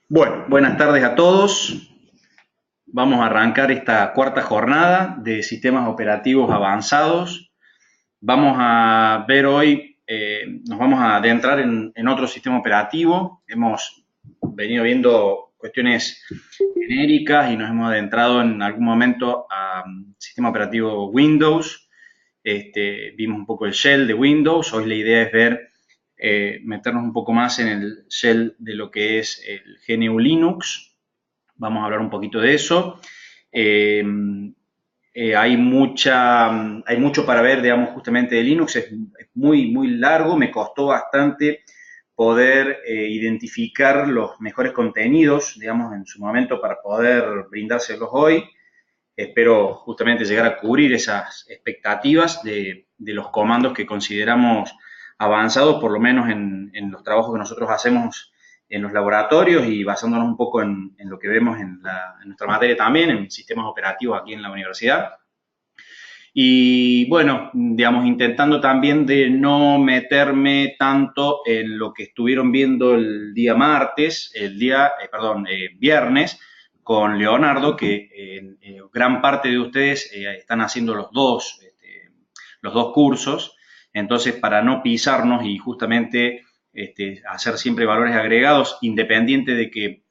Bueno, buenas tardes a todos. Vamos a arrancar esta cuarta jornada de sistemas operativos avanzados. Vamos a ver hoy, nos vamos a adentrar en otro sistema operativo. Hemos venido viendo cuestiones genéricas y nos hemos adentrado en algún momento a sistema operativo Windows. Vimos un poco el shell de Windows. Hoy la idea es ver, meternos un poco más en el shell de lo que es el GNU Linux. Vamos a hablar un poquito de eso. Eh, hay mucho para ver, digamos, justamente de Linux. Es muy largo. Me costó bastante poder identificar los mejores contenidos, digamos, en su momento para poder brindárselos hoy. Espero justamente llegar a cubrir esas expectativas de los comandos que consideramos avanzados, por lo menos en los trabajos que nosotros hacemos en los laboratorios y basándonos un poco en lo que vemos en nuestra materia también, en sistemas operativos aquí en la universidad. Y bueno, digamos, intentando también de no meterme tanto en lo que estuvieron viendo el día martes, viernes, con Leonardo, que gran parte de ustedes están haciendo los dos cursos. Entonces, para no pisarnos y justamente hacer siempre valores agregados, independiente de que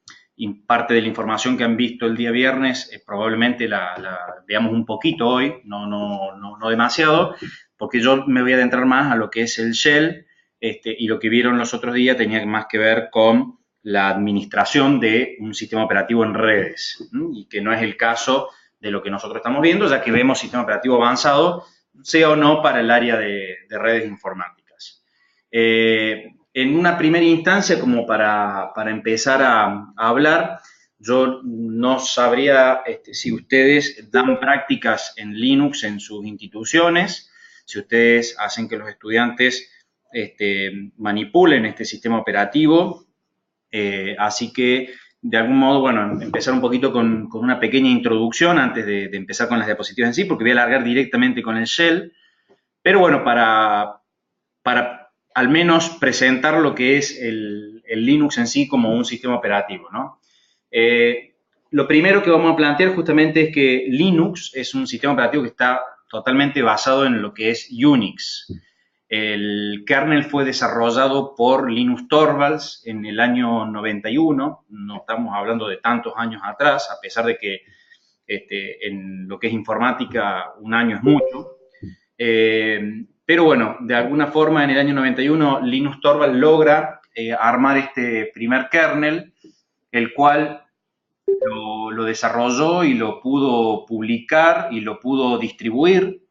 parte de la información que han visto el día viernes probablemente la veamos un poquito hoy, no demasiado, porque yo me voy a adentrar más a lo que es el shell, y lo que vieron los otros días tenía más que ver con la administración de un sistema operativo en redes, y que no es el caso de lo que nosotros estamos viendo, ya que vemos sistema operativo avanzado, sea o no para el área de redes informáticas. En una primera instancia, como para empezar a hablar, yo no sabría si ustedes dan prácticas en Linux en sus instituciones, si ustedes hacen que los estudiantes manipulen este sistema operativo. Así que, de algún modo, bueno, empezar un poquito con una pequeña introducción antes de empezar con las diapositivas en sí, porque voy a alargar directamente con el shell. Pero bueno, para al menos presentar lo que es el Linux en sí como un sistema operativo, ¿no? Lo primero que vamos a plantear justamente es que Linux es un sistema operativo que está totalmente basado en lo que es Unix. El kernel fue desarrollado por Linus Torvalds en el año 91, no estamos hablando de tantos años atrás, a pesar de que en lo que es informática un año es mucho. Pero bueno, de alguna forma en el año 91 Linus Torvalds logra armar este primer kernel, el cual lo desarrolló y lo pudo publicar y lo pudo distribuir.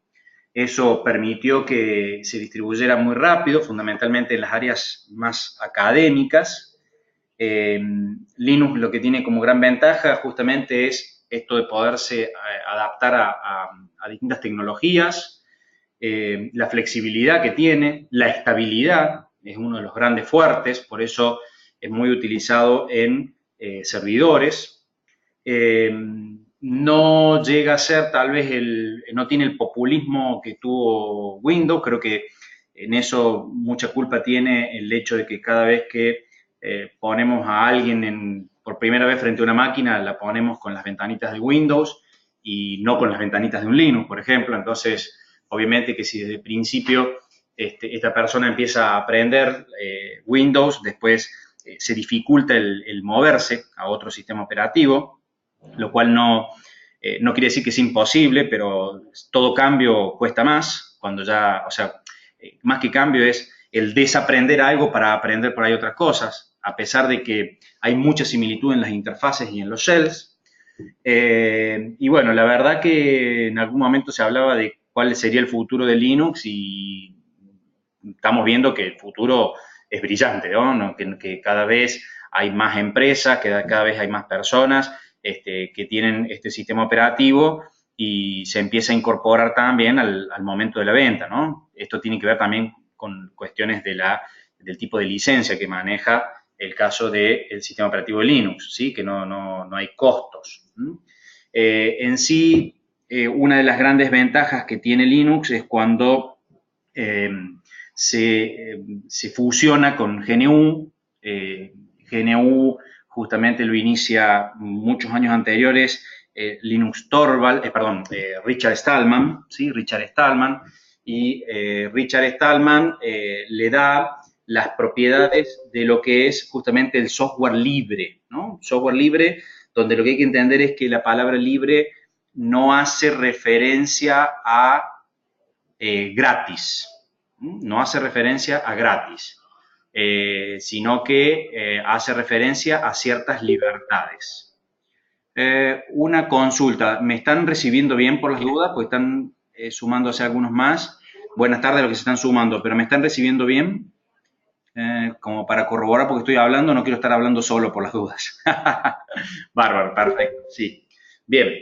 Eso permitió que se distribuyera muy rápido, fundamentalmente en las áreas más académicas. Linux lo que tiene como gran ventaja justamente es esto de poderse adaptar a distintas tecnologías, la flexibilidad que tiene, la estabilidad, es uno de los grandes fuertes, por eso es muy utilizado en servidores. No llega a ser tal vez no tiene el populismo que tuvo Windows, creo que en eso mucha culpa tiene el hecho de que cada vez que ponemos a alguien por primera vez frente a una máquina, la ponemos con las ventanitas de Windows y no con las ventanitas de un Linux, por ejemplo. Entonces, obviamente que si desde el principio esta persona empieza a aprender Windows, después se dificulta el moverse a otro sistema operativo, lo cual no quiere decir que es imposible, pero todo cambio cuesta más, cuando ya, o sea, más que cambio es el desaprender algo para aprender por ahí otras cosas, a pesar de que hay mucha similitud en las interfaces y en los shells. Y bueno, la verdad que en algún momento se hablaba de cuál sería el futuro de Linux y estamos viendo que el futuro es brillante, ¿no? Que cada vez hay más empresas, que cada vez hay más personas que tienen este sistema operativo y se empieza a incorporar también al momento de la venta, ¿no? Esto tiene que ver también con cuestiones del tipo de licencia que maneja el caso del sistema operativo de Linux, ¿sí? Que no hay costos. En sí, una de las grandes ventajas que tiene Linux es cuando se fusiona con GNU. GNU justamente lo inicia muchos años anteriores Richard Stallman, ¿sí? Richard Stallman, y Richard Stallman le da las propiedades de lo que es justamente el software libre, ¿no? Software libre, donde lo que hay que entender es que la palabra libre no hace referencia a gratis, no hace referencia a gratis, sino que hace referencia a ciertas libertades. Una consulta, ¿me están recibiendo bien por las dudas? Pues están sumándose algunos más. Buenas tardes a los que se están sumando, pero ¿me están recibiendo bien? Como para corroborar porque estoy hablando, no quiero estar hablando solo por las dudas. Bárbaro, perfecto, sí. Bien,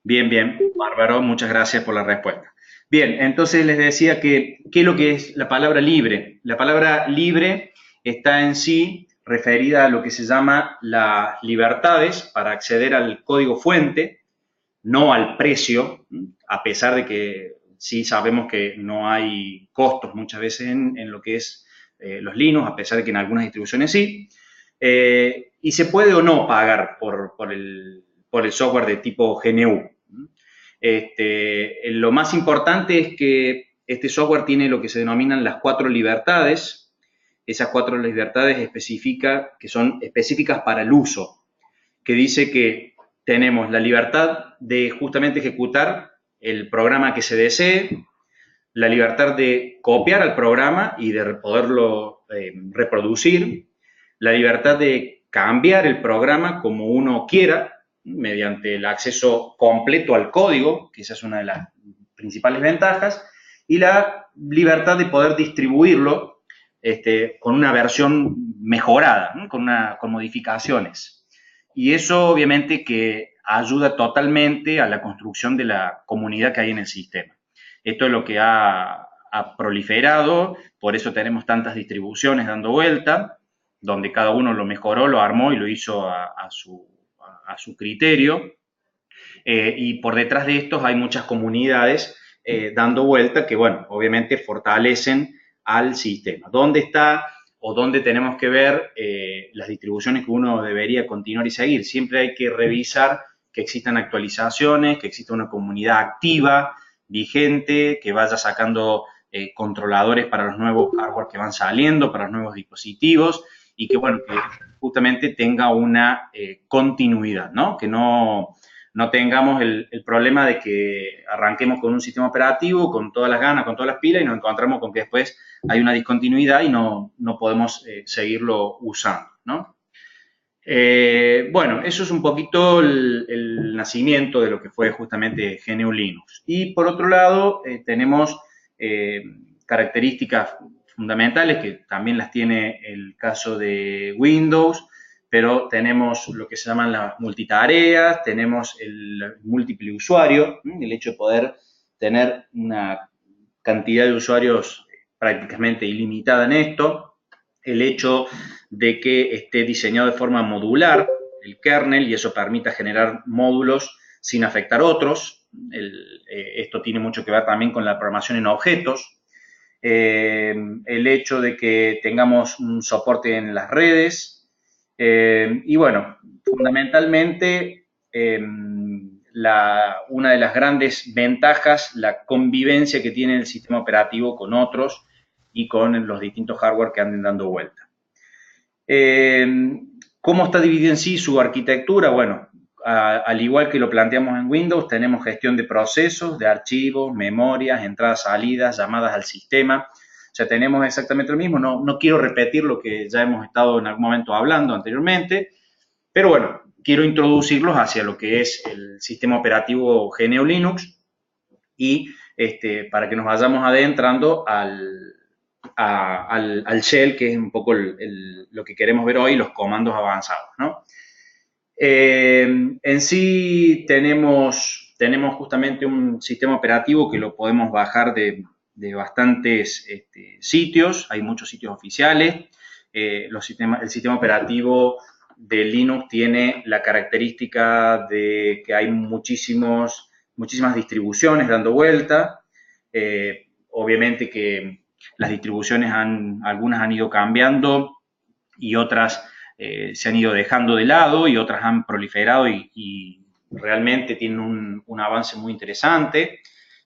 bien, bárbaro, muchas gracias por la respuesta. Bien, entonces les decía que, ¿qué es lo que es la palabra libre? La palabra libre está en sí referida a lo que se llama las libertades para acceder al código fuente, no al precio, a pesar de que sí sabemos que no hay costos muchas veces en lo que es los Linux, a pesar de que en algunas distribuciones sí. Y se puede o no pagar por el software de tipo GNU. Lo más importante es que este software tiene lo que se denominan las 4 libertades. Esas 4 libertades que son específicas para el uso, que dice que tenemos la libertad de justamente ejecutar el programa que se desee, la libertad de copiar al programa y de poderlo reproducir, la libertad de cambiar el programa como uno quiera, mediante el acceso completo al código, que esa es una de las principales ventajas, y la libertad de poder distribuirlo con una versión mejorada, ¿no? con modificaciones. Y eso obviamente que ayuda totalmente a la construcción de la comunidad que hay en el sistema. Esto es lo que ha proliferado, por eso tenemos tantas distribuciones dando vuelta, donde cada uno lo mejoró, lo armó y lo hizo a su criterio. Y por detrás de estos hay muchas comunidades dando vuelta que, bueno, obviamente fortalecen al sistema. ¿Dónde está o dónde tenemos que ver las distribuciones que uno debería continuar y seguir? Siempre hay que revisar que existan actualizaciones, que exista una comunidad activa, vigente, que vaya sacando controladores para los nuevos hardware que van saliendo, para los nuevos dispositivos, y que, bueno, que justamente tenga una continuidad, ¿no? Que no tengamos el problema de que arranquemos con un sistema operativo, con todas las ganas, con todas las pilas, y nos encontramos con que después hay una discontinuidad y no podemos seguirlo usando, ¿no? Bueno, eso es un poquito el nacimiento de lo que fue justamente GNU Linux. Y por otro lado, tenemos características fundamentales que también las tiene el caso de Windows, pero tenemos lo que se llaman las multitareas, tenemos el múltiple usuario, el hecho de poder tener una cantidad de usuarios prácticamente ilimitada en esto, el hecho de que esté diseñado de forma modular el kernel y eso permita generar módulos sin afectar otros. Esto tiene mucho que ver también con la programación en objetos. El hecho de que tengamos un soporte en las redes. Y bueno, fundamentalmente una de las grandes ventajas, la convivencia que tiene el sistema operativo con otros y con los distintos hardware que anden dando vuelta. ¿Cómo está dividida en sí su arquitectura? Bueno, al igual que lo planteamos en Windows, tenemos gestión de procesos, de archivos, memorias, entradas, salidas, llamadas al sistema. O sea, tenemos exactamente lo mismo. No quiero repetir lo que ya hemos estado en algún momento hablando anteriormente, pero bueno, quiero introducirlos hacia lo que es el sistema operativo GNU Linux y para que nos vayamos adentrando al shell, que es un poco lo que queremos ver hoy, los comandos avanzados, ¿no? En sí tenemos justamente un sistema operativo que lo podemos bajar de bastantes sitios, hay muchos sitios oficiales. El sistema operativo de Linux tiene la característica de que hay muchísimas distribuciones dando vuelta. Obviamente que las distribuciones algunas han ido cambiando y otras se han ido dejando de lado y otras han proliferado y realmente tienen un avance muy interesante.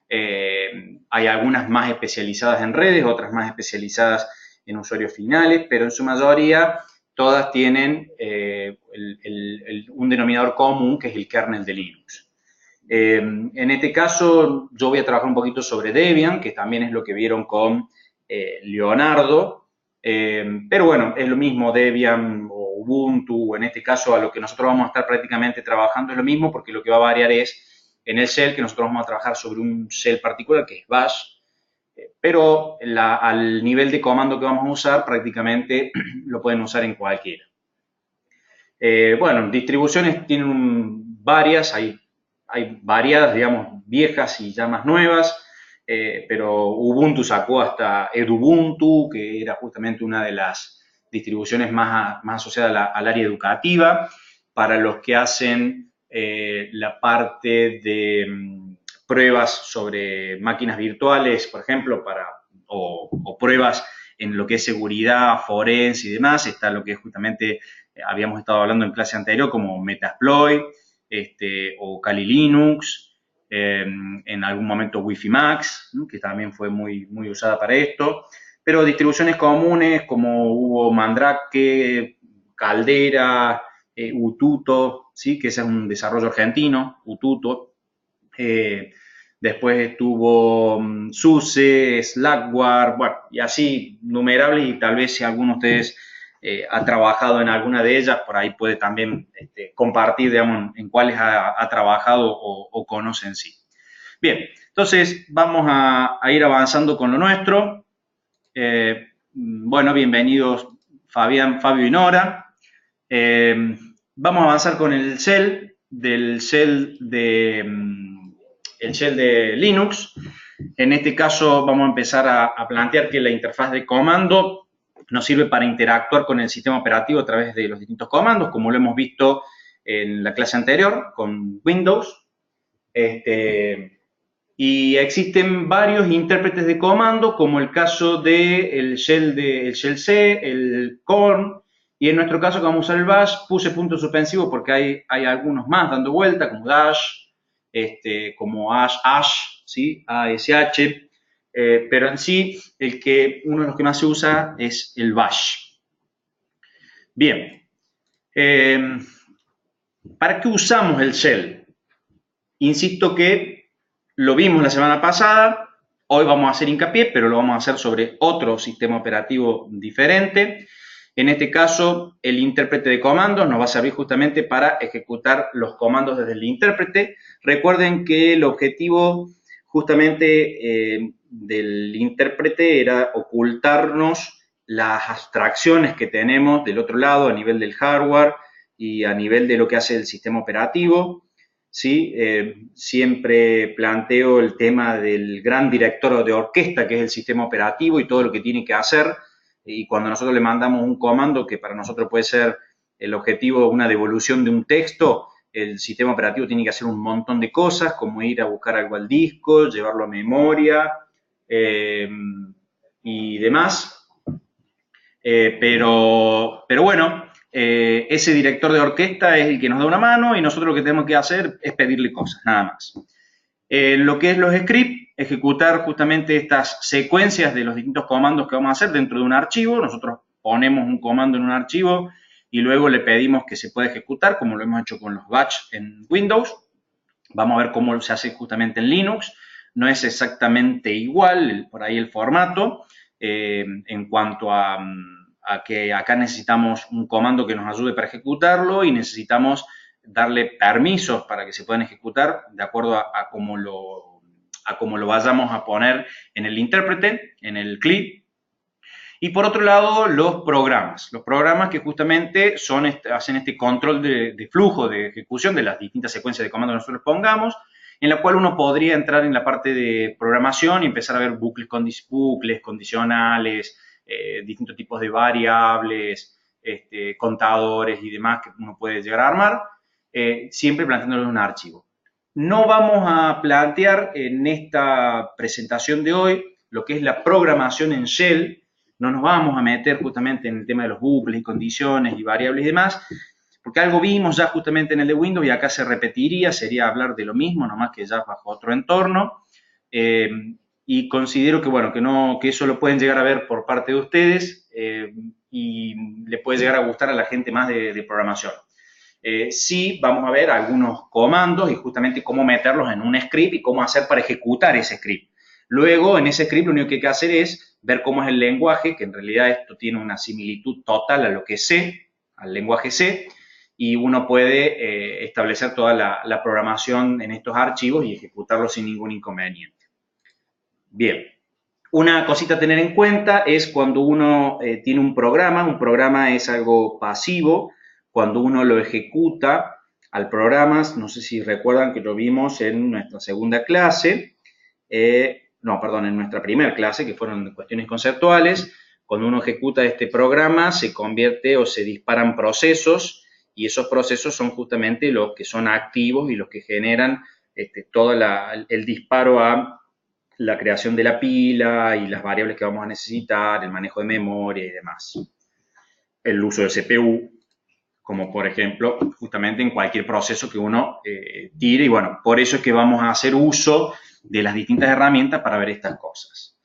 Hay algunas más especializadas en redes, otras más especializadas en usuarios finales, pero en su mayoría todas tienen un denominador común, que es el kernel de Linux. En este caso, yo voy a trabajar un poquito sobre Debian, que también es lo que vieron con Leonardo, pero bueno, es lo mismo Debian o Ubuntu, en este caso a lo que nosotros vamos a estar prácticamente trabajando es lo mismo, porque lo que va a variar es en el shell, que nosotros vamos a trabajar sobre un shell particular, que es Bash, pero al nivel de comando que vamos a usar prácticamente lo pueden usar en cualquiera. Bueno, distribuciones tienen varias, hay variadas, digamos, viejas y ya más nuevas, pero Ubuntu sacó hasta Edubuntu, que era justamente una de las distribuciones más asociadas al área educativa, para los que hacen la parte de pruebas sobre máquinas virtuales, por ejemplo, o pruebas en lo que es seguridad, forense y demás, está lo que es justamente, habíamos estado hablando en clase anterior, como Metasploit, o Kali Linux, en algún momento Wi-Fi Max, ¿no? Que también fue muy, muy usada para esto, pero distribuciones comunes como hubo Mandrake, Caldera, Ututo, ¿sí? Que ese es un desarrollo argentino, Ututo. Después estuvo SUSE, Slackware, bueno, y así numerables, y tal vez si alguno de ustedes ha trabajado en alguna de ellas, por ahí puede también compartir, digamos, en cuáles ha trabajado o conoce en sí. Bien, entonces vamos a ir avanzando con lo nuestro. Bueno, bienvenidos Fabián, Fabio y Nora. Vamos a avanzar con el shell, el shell de Linux. En este caso vamos a empezar a plantear que la interfaz de comando nos sirve para interactuar con el sistema operativo a través de los distintos comandos, como lo hemos visto en la clase anterior con Windows. Y existen varios intérpretes de comando, como el caso del shell C, el corn, y en nuestro caso, que vamos a usar el bash, puse punto suspensivo porque hay algunos más dando vuelta, como dash, como ash, ¿sí? ASH, pero en sí, uno de los que más se usa es el bash. Bien, ¿para qué usamos el shell? Insisto que lo vimos la semana pasada, hoy vamos a hacer hincapié, pero lo vamos a hacer sobre otro sistema operativo diferente. En este caso, el intérprete de comandos nos va a servir justamente para ejecutar los comandos desde el intérprete. Recuerden que el objetivo justamente del intérprete era ocultarnos las abstracciones que tenemos del otro lado a nivel del hardware y a nivel de lo que hace el sistema operativo. ¿Sí? Siempre planteo el tema del gran director de orquesta, que es el sistema operativo y todo lo que tiene que hacer. Y cuando nosotros le mandamos un comando, que para nosotros puede ser el objetivo, una devolución de un texto, el sistema operativo tiene que hacer un montón de cosas, como ir a buscar algo al disco, llevarlo a memoria y demás. Pero bueno, ese director de orquesta es el que nos da una mano y nosotros lo que tenemos que hacer es pedirle cosas, nada más. Lo que es los scripts, ejecutar justamente estas secuencias de los distintos comandos que vamos a hacer dentro de un archivo. Nosotros ponemos un comando en un archivo y luego le pedimos que se pueda ejecutar, como lo hemos hecho con los batch en Windows. Vamos a ver cómo se hace justamente en Linux. No es exactamente igual por ahí el formato, en cuanto a que acá necesitamos un comando que nos ayude para ejecutarlo y necesitamos darle permisos para que se puedan ejecutar de acuerdo a cómo lo vayamos a poner en el intérprete, en el clip. Y por otro lado, los programas que justamente hacen este control de flujo de ejecución de las distintas secuencias de comandos que nosotros pongamos, en la cual uno podría entrar en la parte de programación y empezar a ver bucles condicionales, distintos tipos de variables, contadores y demás que uno puede llegar a armar, siempre planteándolo en un archivo. No vamos a plantear en esta presentación de hoy lo que es la programación en shell. no nos vamos a meter justamente en el tema de los bucles y condiciones y variables y demás, porque algo vimos ya justamente en el de Windows y acá se repetiría, sería hablar de lo mismo, nomás que ya bajo otro entorno. Y considero que, bueno, que eso lo pueden llegar a ver por parte de ustedes y le puede llegar a gustar a la gente más de programación. Sí, vamos a ver algunos comandos y justamente cómo meterlos en un script y cómo hacer para ejecutar ese script. Luego, en ese script, lo único que hay que hacer es ver cómo es el lenguaje, que en realidad esto tiene una similitud total a lo que es C, al lenguaje C, y uno puede establecer toda la programación en estos archivos y ejecutarlos sin ningún inconveniente. Bien, una cosita a tener en cuenta es cuando uno tiene un programa es algo pasivo, cuando uno lo ejecuta al programa, no sé si recuerdan que lo vimos en nuestra segunda clase, no, perdón, en nuestra primera clase, que fueron cuestiones conceptuales, cuando uno ejecuta este programa se convierte o se disparan procesos y esos procesos son justamente los que son activos y los que generan todo el disparo a la creación de la pila y las variables que vamos a necesitar, el manejo de memoria y demás. El uso de CPU, como por ejemplo, justamente en cualquier proceso que uno tire. Y bueno, por eso es que vamos a hacer uso de las distintas herramientas para ver estas cosas.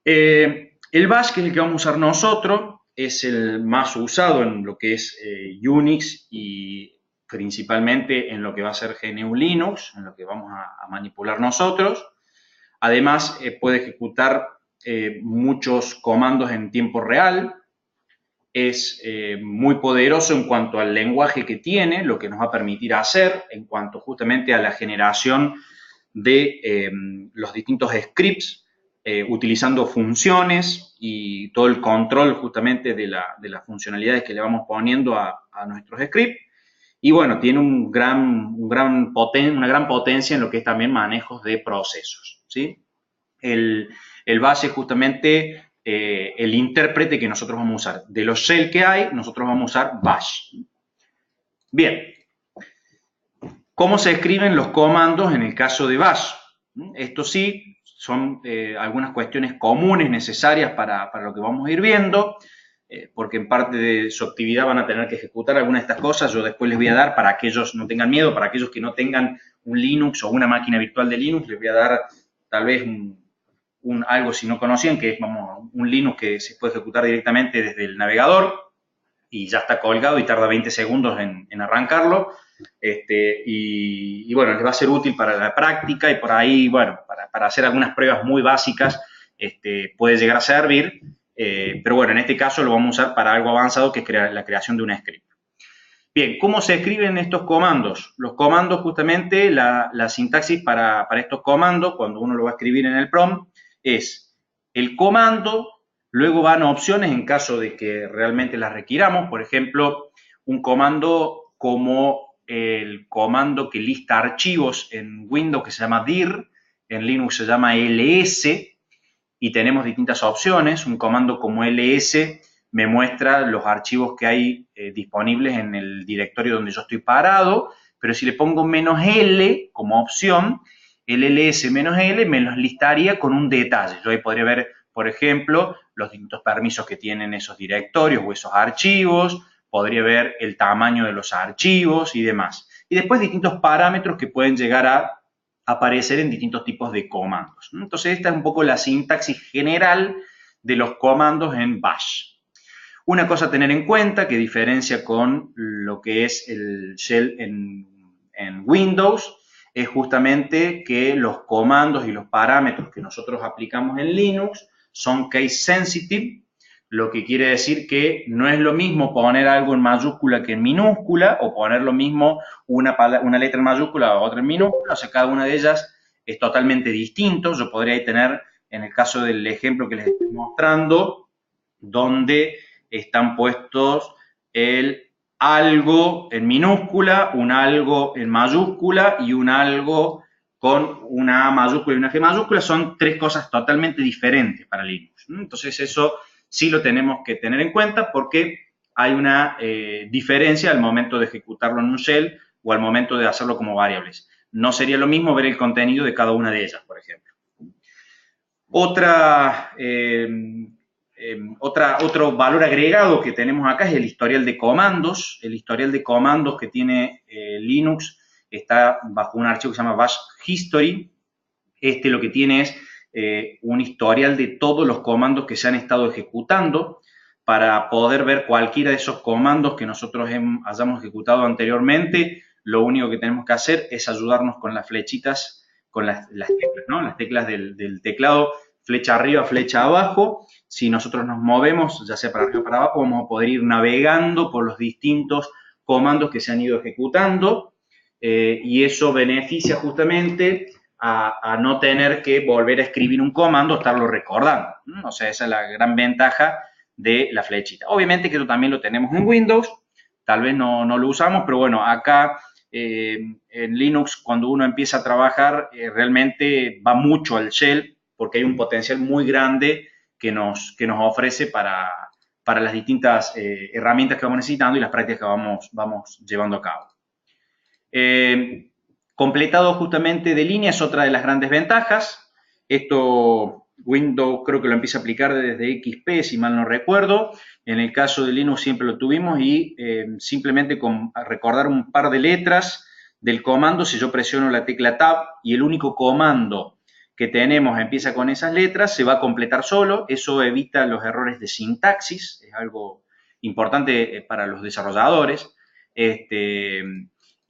El bash, que es el que vamos a usar nosotros, es el más usado en lo que es Unix y principalmente en lo que va a ser GNU Linux, en lo que vamos a manipular nosotros. Además, puede ejecutar muchos comandos en tiempo real. Es muy poderoso en cuanto al lenguaje que tiene, lo que nos va a permitir hacer en cuanto justamente a la generación de los distintos scripts, utilizando funciones y todo el control justamente de las funcionalidades que le vamos poniendo a nuestros scripts. Y bueno, tiene una gran potencia en lo que es también manejos de procesos, ¿sí? El bash es justamente el intérprete que nosotros vamos a usar. De los shell que hay, nosotros vamos a usar bash. Bien, ¿cómo se escriben los comandos en el caso de bash? Esto sí, son algunas cuestiones comunes necesarias para lo que vamos a ir viendo, porque en parte de su actividad van a tener que ejecutar algunas de estas cosas. Yo después les voy a dar, para aquellos no tengan miedo, para aquellos que no tengan un Linux o una máquina virtual de Linux, les voy a dar tal vez algo si no conocían, que es un Linux que se puede ejecutar directamente desde el navegador y ya está colgado y tarda 20 segundos en arrancarlo. Y bueno, les va a ser útil para la práctica y por ahí, bueno, para hacer algunas pruebas muy básicas puede llegar a servir, pero bueno, en este caso lo vamos a usar para algo avanzado que es la creación de un script. Bien, ¿cómo se escriben estos comandos? Los comandos, justamente, la sintaxis para estos comandos, cuando uno lo va a escribir en el prompt, es el comando, luego van opciones en caso de que realmente las requiramos. Por ejemplo, un comando como el comando que lista archivos en Windows, que se llama dir, en Linux se llama ls, y tenemos distintas opciones. Un comando como ls me muestra los archivos que hay disponibles en el directorio donde yo estoy parado, pero si le pongo "-l" como opción, el ls "-l" me los listaría con un detalle. Yo ahí podría ver, por ejemplo, los distintos permisos que tienen esos directorios o esos archivos, podría ver el tamaño de los archivos y demás. Y después distintos parámetros que pueden llegar a aparecer en distintos tipos de comandos. Entonces, esta es un poco la sintaxis general de los comandos en bash. Una cosa a tener en cuenta que diferencia con lo que es el shell en Windows es justamente que los comandos y los parámetros que nosotros aplicamos en Linux son case sensitive, lo que quiere decir que no es lo mismo poner algo en mayúscula que en minúscula, o poner lo mismo una letra en mayúscula o otra en minúscula. O sea, cada una de ellas es totalmente distinto. Yo podría tener, en el caso del ejemplo que les estoy mostrando, donde están puestos el algo en minúscula, un algo en mayúscula y un algo con una A mayúscula y una G mayúscula. Son tres cosas totalmente diferentes para Linux. Entonces, eso sí lo tenemos que tener en cuenta porque hay una diferencia al momento de ejecutarlo en un shell o al momento de hacerlo como variables. No sería lo mismo ver el contenido de cada una de ellas, por ejemplo. Otra Otro valor agregado que tenemos acá es el historial de comandos. El historial de comandos que tiene Linux está bajo un archivo que se llama bash history. Lo que tiene es un historial de todos los comandos que se han estado ejecutando para poder ver cualquiera de esos comandos que nosotros hayamos ejecutado anteriormente. Lo único que tenemos que hacer es ayudarnos con las flechitas, con las teclas, ¿no? Las teclas del teclado, flecha arriba, flecha abajo. Si nosotros nos movemos, ya sea para arriba o para abajo, vamos a poder ir navegando por los distintos comandos que se han ido ejecutando, y eso beneficia justamente a no tener que volver a escribir un comando, estarlo recordando. O sea, esa es la gran ventaja de la flechita. Obviamente que eso también lo tenemos en Windows, tal vez no lo usamos, pero bueno, acá en Linux, cuando uno empieza a trabajar, realmente va mucho al shell, porque hay un potencial muy grande que nos ofrece para las distintas herramientas que vamos necesitando y las prácticas que vamos llevando a cabo. Completado justamente de línea es otra de las grandes ventajas. Esto Windows creo que lo empieza a aplicar desde XP, si mal no recuerdo. En el caso de Linux siempre lo tuvimos y simplemente con recordar un par de letras del comando, si yo presiono la tecla Tab y el único comando que tenemos empieza con esas letras, se va a completar solo. Eso evita los errores de sintaxis, es algo importante para los desarrolladores.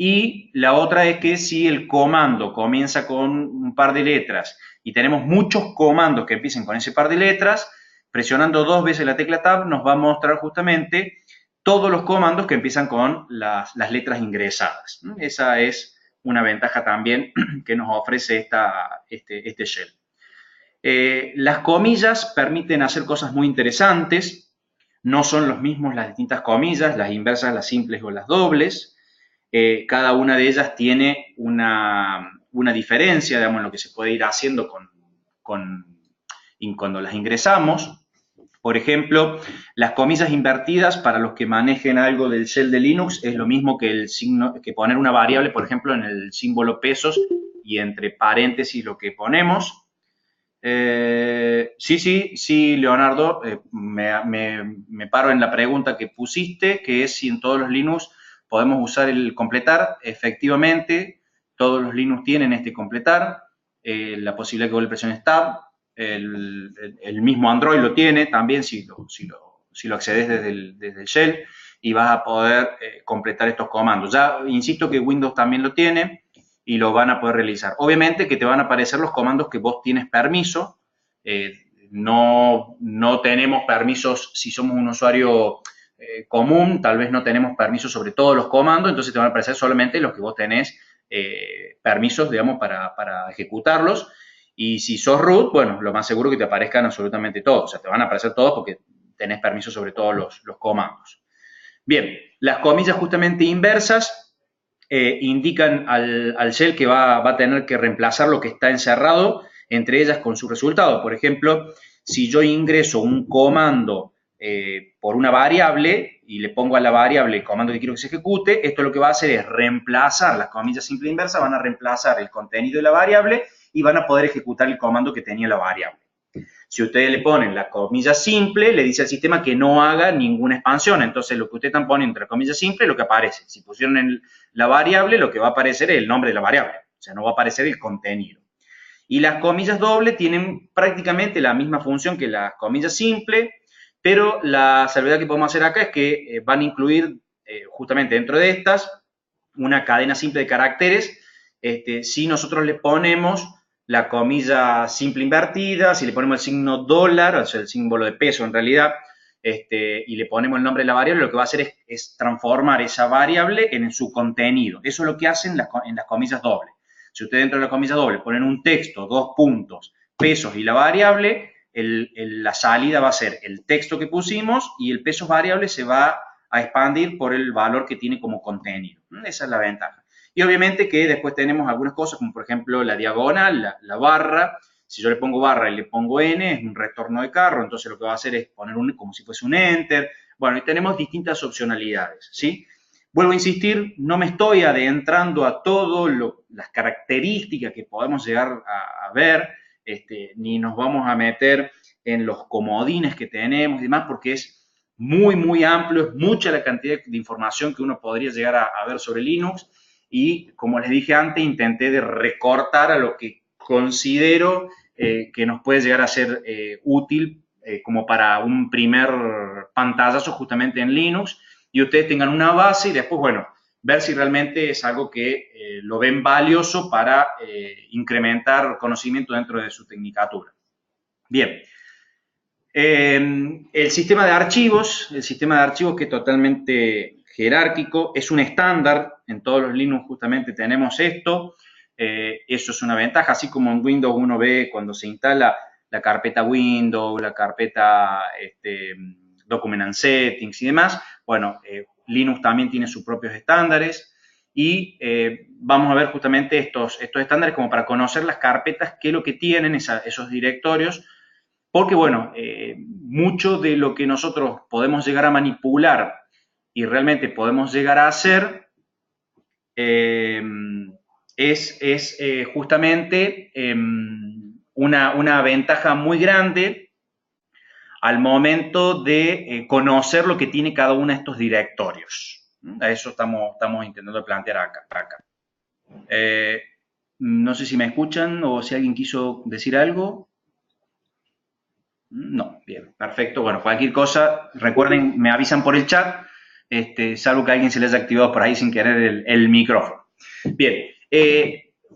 Y la otra es que si el comando comienza con un par de letras y tenemos muchos comandos que empiecen con ese par de letras, presionando 2 veces la tecla Tab nos va a mostrar justamente todos los comandos que empiezan con las letras ingresadas. Esa es una ventaja también que nos ofrece este shell. Las comillas permiten hacer cosas muy interesantes. No son los mismos las distintas comillas, las inversas, las simples o las dobles. Cada una de ellas tiene una diferencia, digamos, en lo que se puede ir haciendo cuando las ingresamos. Por ejemplo, las comillas invertidas, para los que manejen algo del shell de Linux, es lo mismo que que poner una variable, por ejemplo, en el símbolo pesos y entre paréntesis lo que ponemos. Sí, Leonardo, me paro en la pregunta que pusiste, que es si en todos los Linux podemos usar el completar. Efectivamente, todos los Linux tienen este completar, la posibilidad que vos le presiones Tab. El mismo Android lo tiene también si lo accedes desde el shell, y vas a poder completar estos comandos. Ya insisto que Windows también lo tiene y lo van a poder realizar. Obviamente que te van a aparecer los comandos que vos tienes permiso. No tenemos permisos si somos un usuario común, tal vez no tenemos permisos sobre todos los comandos, entonces te van a aparecer solamente los que vos tenés permisos, digamos, para ejecutarlos. Y si sos root, bueno, lo más seguro que te aparezcan absolutamente todos. O sea, te van a aparecer todos porque tenés permiso sobre todos los comandos. Bien, las comillas justamente inversas indican al shell que va a tener que reemplazar lo que está encerrado entre ellas con su resultado. Por ejemplo, si yo ingreso un comando por una variable y le pongo a la variable el comando que quiero que se ejecute, esto lo que va a hacer es reemplazar las comillas simple e inversa, van a reemplazar el contenido de la variable y van a poder ejecutar el comando que tenía la variable. Si ustedes le ponen la comilla simple, le dice al sistema que no haga ninguna expansión. Entonces, lo que ustedes están poniendo entre comillas simple es lo que aparece. Si pusieron la variable, lo que va a aparecer es el nombre de la variable. O sea, no va a aparecer el contenido. Y las comillas doble tienen prácticamente la misma función que las comillas simple, pero la salvedad que podemos hacer acá es que van a incluir justamente dentro de estas una cadena simple de caracteres. Si nosotros le ponemos la comilla simple invertida, si le ponemos el signo dólar, o sea, el símbolo de peso en realidad, y le ponemos el nombre de la variable, lo que va a hacer es transformar esa variable en su contenido. Eso es lo que hacen en las comillas dobles. Si ustedes dentro de la comilla doble ponen un texto, 2 puntos, pesos y la variable, la salida va a ser el texto que pusimos y el pesos variable se va a expandir por el valor que tiene como contenido. Esa es la ventaja. Y obviamente que después tenemos algunas cosas, como por ejemplo la diagonal, la barra. Si yo le pongo barra y le pongo n, es un retorno de carro, entonces lo que va a hacer es poner como si fuese un enter. Bueno, y tenemos distintas opcionalidades, ¿sí? Vuelvo a insistir, no me estoy adentrando a todas las características que podemos llegar a ver, ni nos vamos a meter en los comodines que tenemos y demás, porque es muy, muy amplio, es mucha la cantidad de información que uno podría llegar a ver sobre Linux. Y como les dije antes, intenté de recortar a lo que considero que nos puede llegar a ser útil como para un primer pantallazo justamente en Linux, y ustedes tengan una base y después, bueno, ver si realmente es algo que lo ven valioso para incrementar conocimiento dentro de su tecnicatura. Bien. El sistema de archivos que es totalmente jerárquico, es un estándar, en todos los Linux justamente tenemos esto, eso es una ventaja, así como en Windows uno ve cuando se instala la carpeta Windows, la carpeta Document and Settings y demás, bueno, Linux también tiene sus propios estándares y vamos a ver justamente estos estándares como para conocer las carpetas, qué es lo que tienen esos directorios, porque, bueno, mucho de lo que nosotros podemos llegar a manipular y realmente podemos llegar a hacer es justamente una ventaja muy grande al momento de conocer lo que tiene cada uno de estos directorios. A eso estamos intentando plantear acá. No sé si me escuchan o si alguien quiso decir algo. No, bien, perfecto. Bueno, cualquier cosa, recuerden, me avisan por el chat, salvo que a alguien se le haya activado por ahí sin querer el micrófono. Bien,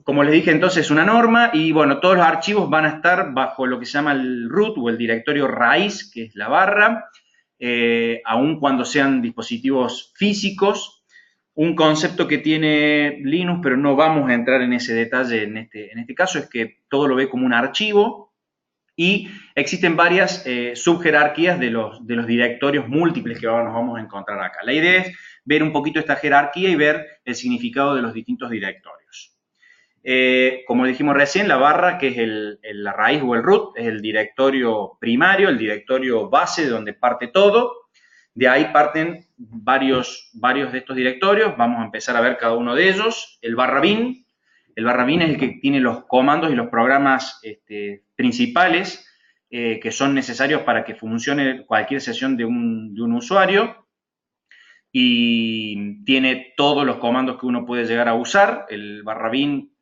como les dije entonces, una norma y bueno, todos los archivos van a estar bajo lo que se llama el root o el directorio raíz, que es la barra, aun cuando sean dispositivos físicos. Un concepto que tiene Linux, pero no vamos a entrar en ese detalle en este caso, es que todo lo ve como un archivo. Y existen varias subjerarquías de los directorios múltiples que nos vamos a encontrar acá. La idea es ver un poquito esta jerarquía y ver el significado de los distintos directorios. Como dijimos recién, la barra, que es la raíz o el root, es el directorio primario, el directorio base de donde parte todo. De ahí parten varios de estos directorios. Vamos a empezar a ver cada uno de ellos. El barra bin. El barra bin es el que tiene los comandos y los programas principales que son necesarios para que funcione cualquier sesión de un usuario, y tiene todos los comandos que uno puede llegar a usar. El barra bin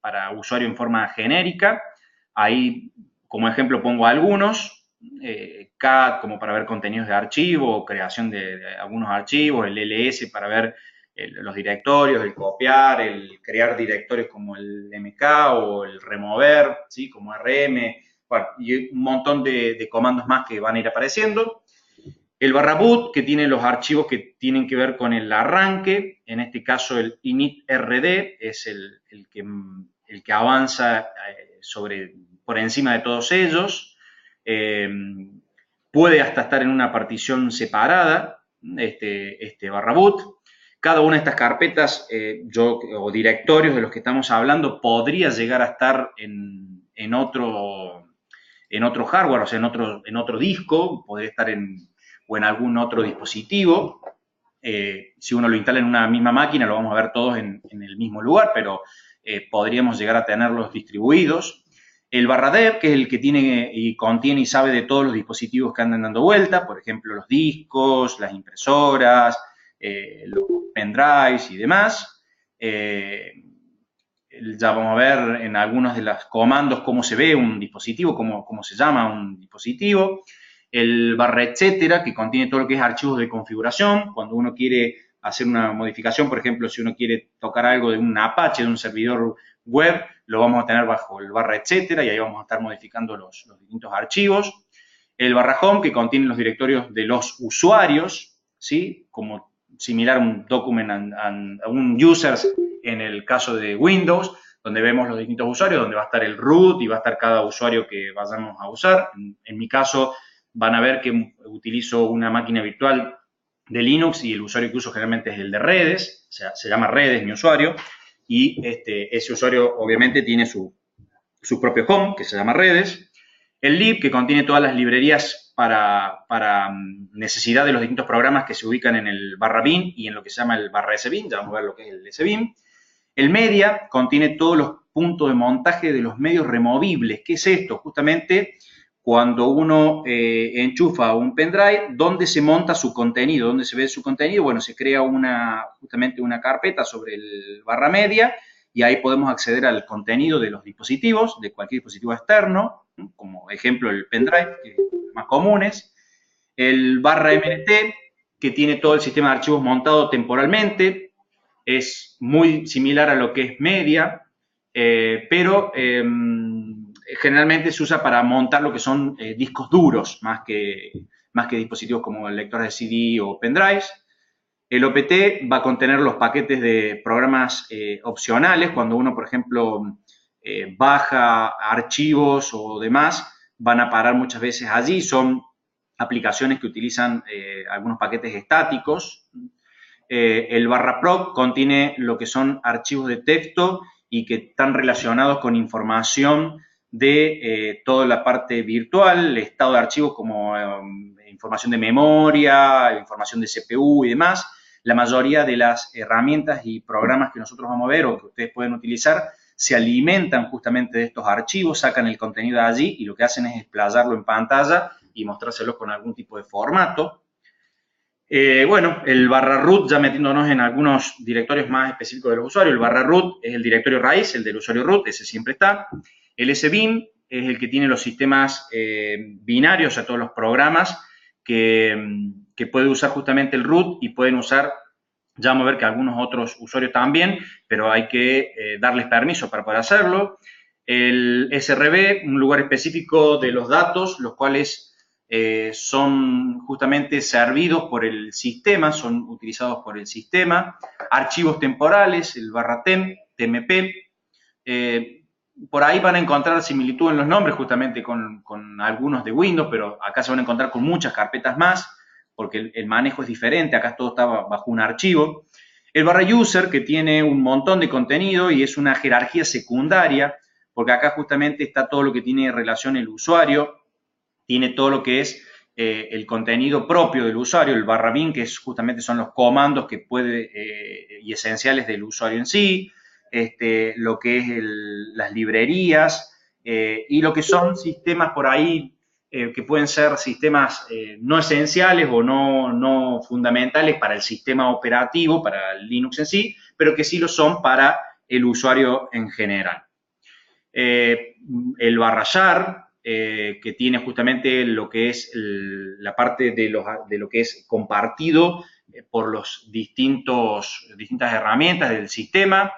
para usuario en forma genérica. Ahí, como ejemplo, pongo algunos. cat como para ver contenidos de archivo, creación de algunos archivos, el ls para ver los directorios, el copiar, el crear directorios como el mk o el remover, ¿sí? Como rm, bueno, y un montón de comandos más que van a ir apareciendo. El barra boot, que tiene los archivos que tienen que ver con el arranque, en este caso el initrd es el que avanza por encima de todos ellos. Puede hasta estar en una partición separada, este barra boot. Cada una de estas carpetas o directorios de los que estamos hablando podría llegar a estar en otro hardware, o sea, en otro disco, podría estar o en algún otro dispositivo. Si uno lo instala en una misma máquina, lo vamos a ver todos en el mismo lugar, pero podríamos llegar a tenerlos distribuidos. El barra dev, que es el que tiene y contiene y sabe de todos los dispositivos que andan dando vuelta, por ejemplo, los discos, las impresoras, los pendrives y demás. Ya vamos a ver en algunos de los comandos cómo se ve un dispositivo, cómo se llama un dispositivo. El barra etcétera, que contiene todo lo que es archivos de configuración. Cuando uno quiere hacer una modificación, por ejemplo, si uno quiere tocar algo de un Apache, de un servidor web, lo vamos a tener bajo el barra etcétera y ahí vamos a estar modificando los distintos archivos. El barra home, que contiene los directorios de los usuarios, ¿sí? Como similar a un document a un users en el caso de Windows, donde vemos los distintos usuarios, donde va a estar el root y va a estar cada usuario que vayamos a usar. En mi caso, van a ver que utilizo una máquina virtual de Linux y el usuario que uso generalmente es el de redes, o sea, se llama redes mi usuario, y ese usuario obviamente tiene su propio home, que se llama redes. El lib, que contiene todas las librerías para necesidad de los distintos programas que se ubican en el barra bin y en lo que se llama el barra sbin, ya vamos a ver lo que es el sbin. El media contiene todos los puntos de montaje de los medios removibles. ¿Qué es esto? Justamente cuando uno enchufa un pendrive, ¿dónde se monta su contenido? ¿Dónde se ve su contenido? Bueno, se crea justamente una carpeta sobre el barra media y ahí podemos acceder al contenido de los dispositivos, de cualquier dispositivo externo, como ejemplo el pendrive, que es más comunes. El barra MNT, que tiene todo el sistema de archivos montado temporalmente, es muy similar a lo que es media, pero generalmente se usa para montar lo que son discos duros, más que dispositivos como lectores de CD o pendrives. El OPT va a contener los paquetes de programas opcionales. Cuando uno, por ejemplo, baja archivos o demás, van a parar muchas veces allí. Son aplicaciones que utilizan algunos paquetes estáticos. El barra proc contiene lo que son archivos de texto y que están relacionados con información de toda la parte virtual, el estado de archivos como información de memoria, información de CPU y demás. La mayoría de las herramientas y programas que nosotros vamos a ver o que ustedes pueden utilizar se alimentan justamente de estos archivos, sacan el contenido de allí y lo que hacen es explayarlo en pantalla y mostrárselo con algún tipo de formato. Bueno, el barra root, ya metiéndonos en algunos directorios más específicos de los usuarios, el barra root es el directorio raíz, el del usuario root, ese siempre está. El SBIN es el que tiene los sistemas binarios, o sea, todos los programas que puede usar justamente el root y pueden usar, ya vamos a ver que algunos otros usuarios también, pero hay que darles permiso para poder hacerlo. El SRB, un lugar específico de los datos, los cuales son justamente servidos por el sistema, son utilizados por el sistema. Archivos temporales, el barra tem, TMP. Por ahí van a encontrar similitud en los nombres justamente con algunos de Windows, pero acá se van a encontrar con muchas carpetas más, porque el manejo es diferente, acá todo está bajo un archivo. El barra user, que tiene un montón de contenido y es una jerarquía secundaria, porque acá justamente está todo lo que tiene relación el usuario, tiene todo lo que es el contenido propio del usuario, el barra bin, que justamente son los comandos que puede y esenciales del usuario en sí, lo que es las librerías y lo que son sistemas por ahí que pueden ser sistemas no esenciales o no fundamentales para el sistema operativo, para el Linux en sí, pero que sí lo son para el usuario en general. El barra jar, que tiene justamente lo que es la parte de lo que es compartido por los distintas herramientas del sistema.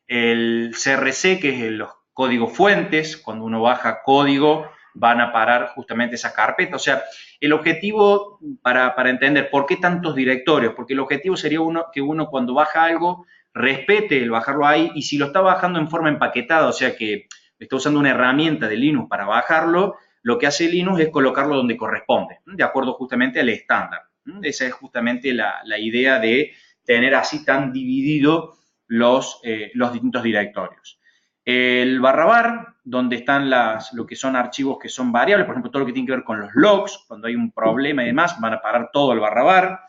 El CRC, que es los códigos fuentes, cuando uno baja código van a parar justamente esa carpeta. O sea, el objetivo, para entender por qué tantos directorios, porque el objetivo sería que uno cuando baja algo respete el bajarlo ahí, y si lo está bajando en forma empaquetada, o sea que está usando una herramienta de Linux para bajarlo, lo que hace Linux es colocarlo donde corresponde, de acuerdo justamente al estándar. Esa es justamente la idea de tener así tan dividido los distintos directorios. El barra bar, donde están lo que son archivos que son variables, por ejemplo, todo lo que tiene que ver con los logs, cuando hay un problema y demás, van a parar todo el barra bar.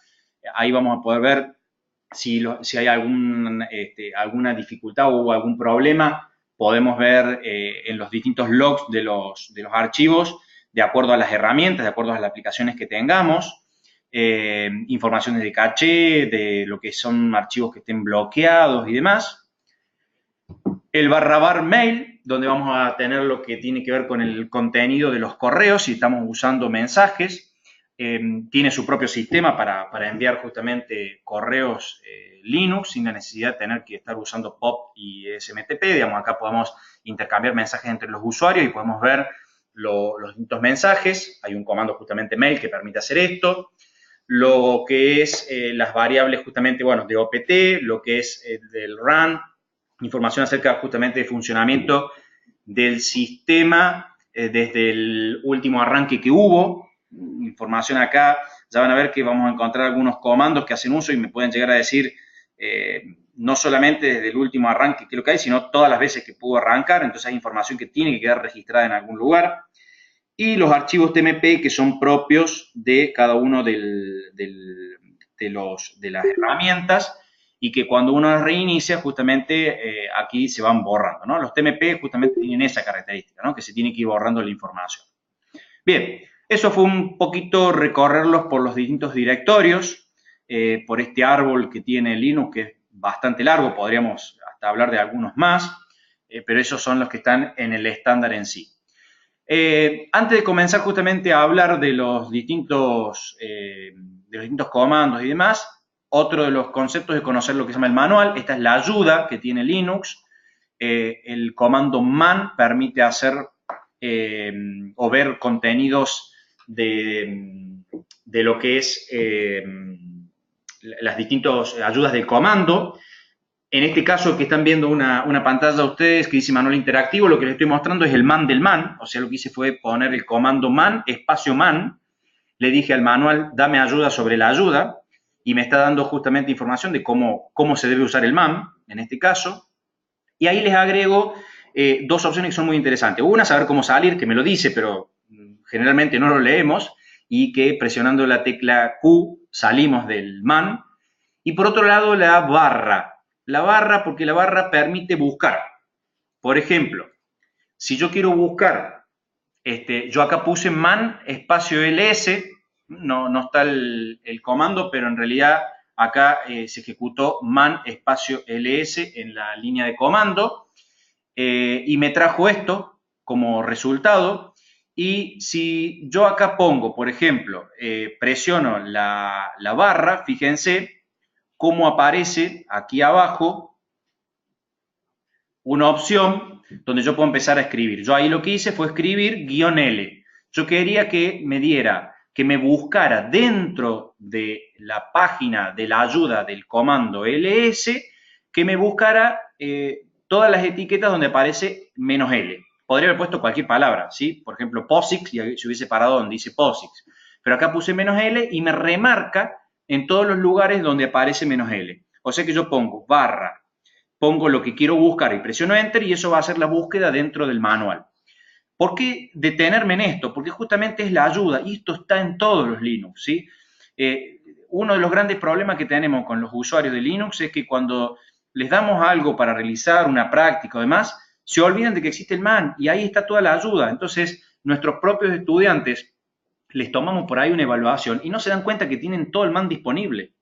Ahí vamos a poder ver si hay alguna dificultad o algún problema. Podemos ver en los distintos logs de los archivos, de acuerdo a las herramientas, de acuerdo a las aplicaciones que tengamos, informaciones de caché, de lo que son archivos que estén bloqueados y demás. El barra bar mail, donde vamos a tener lo que tiene que ver con el contenido de los correos, si estamos usando mensajes. Tiene su propio sistema para enviar justamente correos Linux sin la necesidad de tener que estar usando POP y SMTP. Digamos, acá podemos intercambiar mensajes entre los usuarios y podemos ver los distintos mensajes. Hay un comando justamente mail que permite hacer esto. Lo que es las variables justamente, bueno, de OPT, lo que es del run, información acerca justamente del funcionamiento del sistema desde el último arranque que hubo. Información acá, ya van a ver que vamos a encontrar algunos comandos que hacen uso y me pueden llegar a decir no solamente desde el último arranque que es lo que hay, sino todas las veces que pudo arrancar. Entonces hay información que tiene que quedar registrada en algún lugar. Y los archivos TMP que son propios de cada uno de las herramientas y que cuando uno reinicia justamente aquí se van borrando, ¿no? Los TMP justamente tienen esa característica, ¿no? Que se tiene que ir borrando la información. Bien, eso fue un poquito recorrerlos por los distintos directorios, por este árbol que tiene Linux, que es bastante largo, podríamos hasta hablar de algunos más, pero esos son los que están en el estándar en sí. Antes de comenzar justamente a hablar de los distintos comandos y demás, otro de los conceptos es conocer lo que se llama el manual. Esta es la ayuda que tiene Linux. El comando man permite hacer o ver contenidos de lo que es las distintas ayudas del comando. En este caso que están viendo una pantalla ustedes que dice manual interactivo, lo que les estoy mostrando es el man del man, o sea, lo que hice fue poner el comando man, espacio man, le dije al manual, dame ayuda sobre la ayuda, y me está dando justamente información de cómo se debe usar el man, en este caso, y ahí les agrego dos opciones que son muy interesantes. Una, saber cómo salir, que me lo dice, pero generalmente no lo leemos, y que presionando la tecla Q salimos del man, y por otro lado la barra, porque la barra permite buscar. Por ejemplo, si yo quiero buscar, yo acá puse man espacio ls, no está el comando, pero en realidad acá se ejecutó man espacio ls en la línea de comando y me trajo esto como resultado. Y si yo acá pongo, por ejemplo, presiono la barra, fíjense, cómo aparece aquí abajo una opción donde yo puedo empezar a escribir. Yo ahí lo que hice fue escribir -L. Yo quería que me diera, que me buscara dentro de la página de la ayuda del comando ls, que me buscara todas las etiquetas donde aparece -L. Podría haber puesto cualquier palabra, ¿sí? Por ejemplo, POSIX, y se hubiese parado donde dice POSIX. Pero acá puse -L y me remarca en todos los lugares donde aparece -L. O sea que yo pongo barra, pongo lo que quiero buscar y presiono Enter y eso va a hacer la búsqueda dentro del manual. ¿Por qué detenerme en esto? Porque justamente es la ayuda y esto está en todos los Linux, ¿sí? Uno de los grandes problemas que tenemos con los usuarios de Linux es que cuando les damos algo para realizar una práctica o demás, se olvidan de que existe el man y ahí está toda la ayuda. Entonces, nuestros propios estudiantes les tomamos por ahí una evaluación y no se dan cuenta que tienen todo el man disponible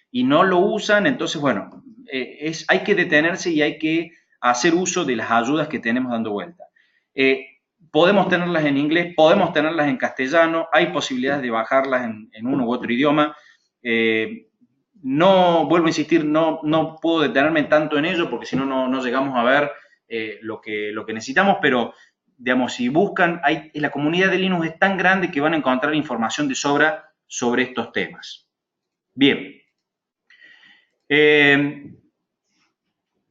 y no lo usan, entonces, bueno, hay que detenerse y hay que hacer uso de las ayudas que tenemos dando vuelta. Podemos tenerlas en inglés, podemos tenerlas en castellano, hay posibilidades de bajarlas en uno u otro idioma. No, vuelvo a insistir, no puedo detenerme tanto en ello porque si no, no llegamos a ver lo que necesitamos, pero digamos, si buscan, la comunidad de Linux es tan grande que van a encontrar información de sobra sobre estos temas. Bien.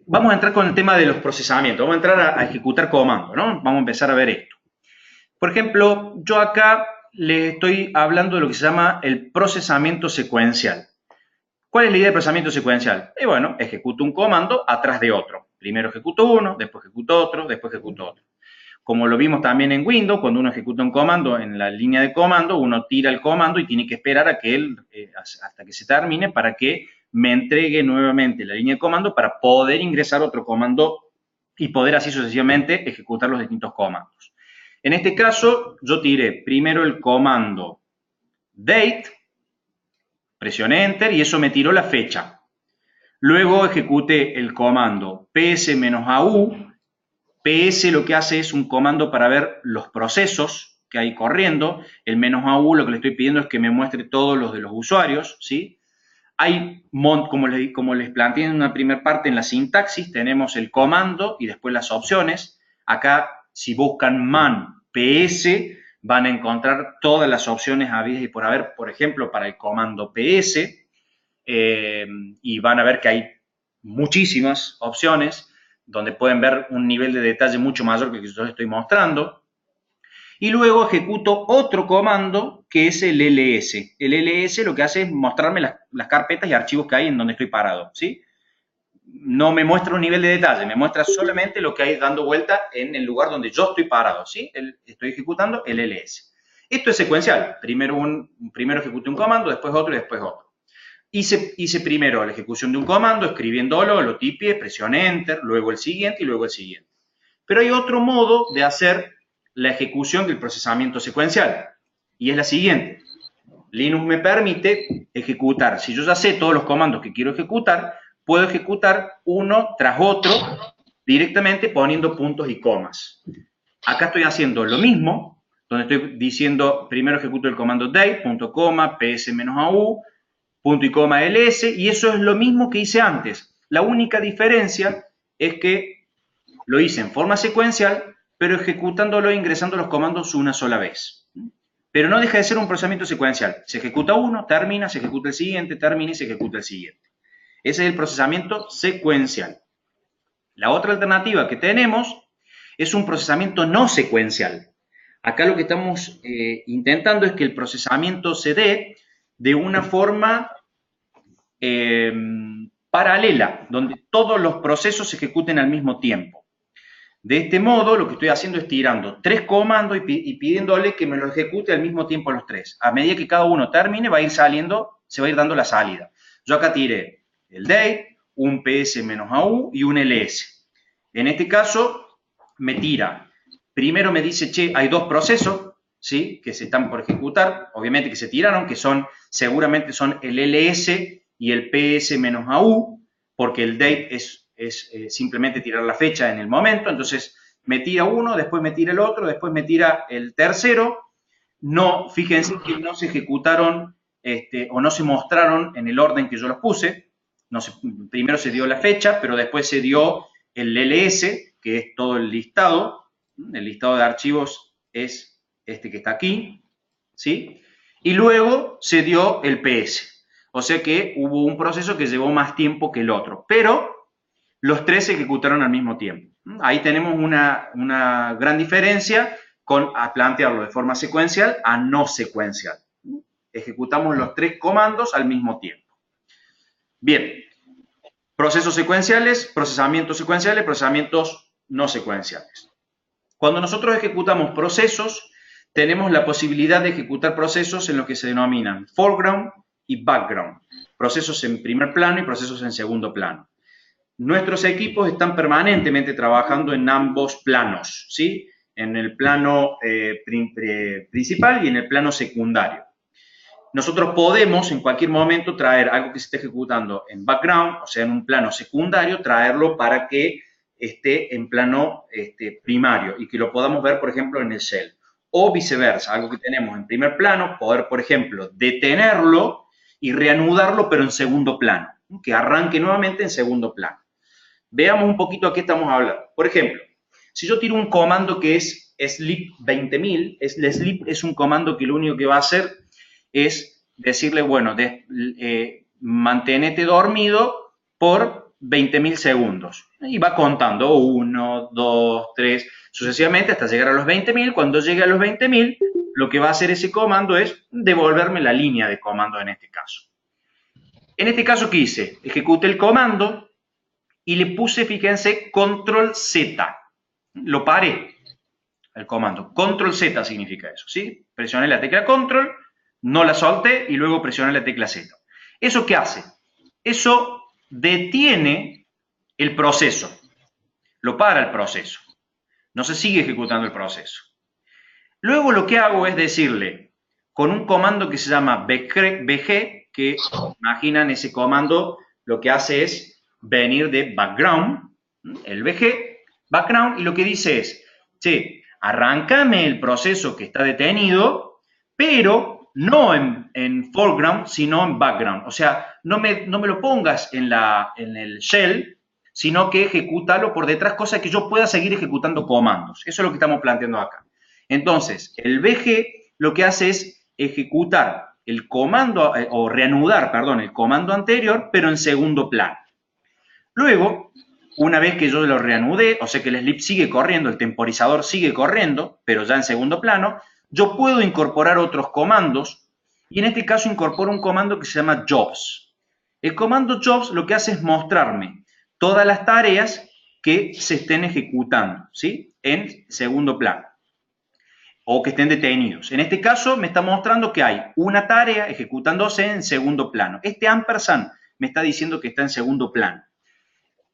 Vamos a entrar con el tema de los procesamientos, vamos a entrar a ejecutar comandos, ¿no? Vamos a empezar a ver esto. Por ejemplo, yo acá les estoy hablando de lo que se llama el procesamiento secuencial. ¿Cuál es la idea del procesamiento secuencial? Y bueno, ejecuto un comando atrás de otro. Primero ejecuto uno, después ejecuto otro, después ejecuto otro. Como lo vimos también en Windows, cuando uno ejecuta un comando en la línea de comando, uno tira el comando y tiene que esperar a que hasta que se termine para que me entregue nuevamente la línea de comando para poder ingresar otro comando y poder así sucesivamente ejecutar los distintos comandos. En este caso, yo tiré primero el comando date, presioné enter y eso me tiró la fecha. Luego ejecuté el comando ps-au. PS lo que hace es un comando para ver los procesos que hay corriendo. El -au lo que le estoy pidiendo es que me muestre todos los de los usuarios, ¿sí? Hay, como les planteé en una primera parte en la sintaxis, tenemos el comando y después las opciones. Acá, si buscan man ps, van a encontrar todas las opciones habidas y por haber, por ejemplo, para el comando ps, y van a ver que hay muchísimas opciones donde pueden ver un nivel de detalle mucho mayor que el que yo les estoy mostrando. Y luego ejecuto otro comando que es el ls. El ls lo que hace es mostrarme las carpetas y archivos que hay en donde estoy parado, ¿sí? No me muestra un nivel de detalle, me muestra solamente lo que hay dando vuelta en el lugar donde yo estoy parado, ¿sí? Estoy ejecutando el ls. Esto es secuencial. Primero ejecuto un comando, después otro y después otro. Hice primero la ejecución de un comando, escribiéndolo, lo tipié, presioné Enter, luego el siguiente y luego el siguiente. Pero hay otro modo de hacer la ejecución del procesamiento secuencial. Y es la siguiente. Linux me permite ejecutar, si yo ya sé todos los comandos que quiero ejecutar, puedo ejecutar uno tras otro directamente poniendo puntos y comas. Acá estoy haciendo lo mismo, donde estoy diciendo, primero ejecuto el comando date, punto coma, ps-au, punto y coma ls, y eso es lo mismo que hice antes. La única diferencia es que lo hice en forma secuencial, pero ejecutándolo e ingresando los comandos una sola vez. Pero no deja de ser un procesamiento secuencial. Se ejecuta uno, termina, se ejecuta el siguiente, termina y se ejecuta el siguiente. Ese es el procesamiento secuencial. La otra alternativa que tenemos es un procesamiento no secuencial. Acá lo que estamos intentando es que el procesamiento se dé de una forma paralela, donde todos los procesos se ejecuten al mismo tiempo. De este modo, lo que estoy haciendo es tirando 3 comandos y pidiéndole que me lo ejecute al mismo tiempo los 3. A medida que cada uno termine, va a ir saliendo, se va a ir dando la salida. Yo acá tiré el date, un ps-au y un ls. En este caso, me tira. Primero me dice, che, hay 2 procesos, ¿sí? Que se están por ejecutar, obviamente que se tiraron, que son, seguramente son el ls y el ps-au, porque el date es simplemente tirar la fecha en el momento, entonces me tira uno, después me tira el otro, después me tira el tercero. No, fíjense que no se ejecutaron o no se mostraron en el orden que yo los puse. No se, primero se dio la fecha, pero después se dio el ls, que es todo el listado. El listado de archivos es este que está aquí, ¿sí? Y luego se dio el ps. O sea que hubo un proceso que llevó más tiempo que el otro, pero los 3 se ejecutaron al mismo tiempo. Ahí tenemos una gran diferencia con a plantearlo de forma secuencial a no secuencial. Ejecutamos los 3 comandos al mismo tiempo. Bien, procesos secuenciales, procesamientos no secuenciales. Cuando nosotros ejecutamos procesos, tenemos la posibilidad de ejecutar procesos en lo que se denominan foreground y background. Procesos en primer plano y procesos en segundo plano. Nuestros equipos están permanentemente trabajando en ambos planos, ¿sí? En el plano principal y en el plano secundario. Nosotros podemos en cualquier momento traer algo que se esté ejecutando en background, o sea, en un plano secundario, traerlo para que esté en plano primario y que lo podamos ver, por ejemplo, en el shell. O viceversa, algo que tenemos en primer plano, poder, por ejemplo, detenerlo y reanudarlo, pero en segundo plano, que arranque nuevamente en segundo plano. Veamos un poquito a qué estamos hablando. Por ejemplo, si yo tiro un comando que es sleep 20.000, el sleep es un comando que lo único que va a hacer es decirle, bueno, manténete dormido por 20.000 segundos. Y va contando 1, 2, 3, sucesivamente hasta llegar a los 20.000. Cuando llegue a los 20.000, lo que va a hacer ese comando es devolverme la línea de comando en este caso. En este caso, ¿qué hice? Ejecuté el comando y le puse, fíjense, control Z. Lo paré, el comando. Control Z significa eso, ¿sí? Presioné la tecla control, no la solté y luego presioné la tecla Z. ¿Eso qué hace? Eso detiene el proceso. Lo para el proceso. No se sigue ejecutando el proceso. Luego lo que hago es decirle, con un comando que se llama bg, que imaginan ese comando, lo que hace es venir de background, el bg, background, y lo que dice es, che, arráncame el proceso que está detenido, pero no en foreground, sino en background. O sea, no me lo pongas en el shell, sino que ejecútalo por detrás, cosa que yo pueda seguir ejecutando comandos. Eso es lo que estamos planteando acá. Entonces, el bg lo que hace es ejecutar el comando, o reanudar, perdón, el comando anterior, pero en segundo plano. Luego, una vez que yo lo reanudé, o sea que el sleep sigue corriendo, el temporizador sigue corriendo, pero ya en segundo plano, yo puedo incorporar otros comandos, y en este caso incorporo un comando que se llama jobs. El comando jobs lo que hace es mostrarme todas las tareas que se estén ejecutando, ¿sí? En segundo plano, o que estén detenidos. En este caso me está mostrando que hay una tarea ejecutándose en segundo plano. Este ampersand me está diciendo que está en segundo plano.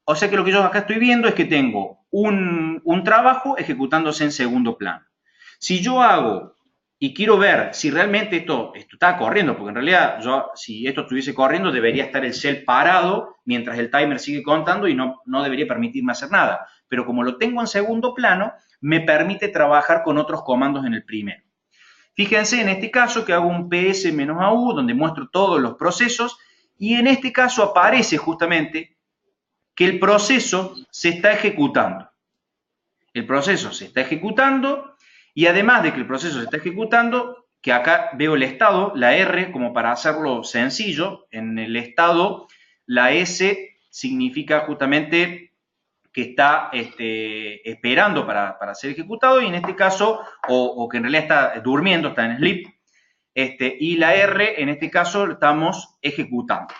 O sea que lo que yo acá estoy viendo es que tengo un trabajo ejecutándose en segundo plano. Si yo hago y quiero ver si realmente esto está corriendo, porque en realidad si esto estuviese corriendo debería estar el cell parado mientras el timer sigue contando y no debería permitirme hacer nada. Pero como lo tengo en segundo plano, me permite trabajar con otros comandos en el primero. Fíjense en este caso que hago un ps-au donde muestro todos los procesos y en este caso aparece justamente que el proceso se está ejecutando. El proceso se está ejecutando y además de que el proceso se está ejecutando, que acá veo el estado, la R, como para hacerlo sencillo, en el estado la S significa justamente que está esperando para ser ejecutado y en este caso, o que en realidad está durmiendo, está en sleep, y la R en este caso estamos ejecutando.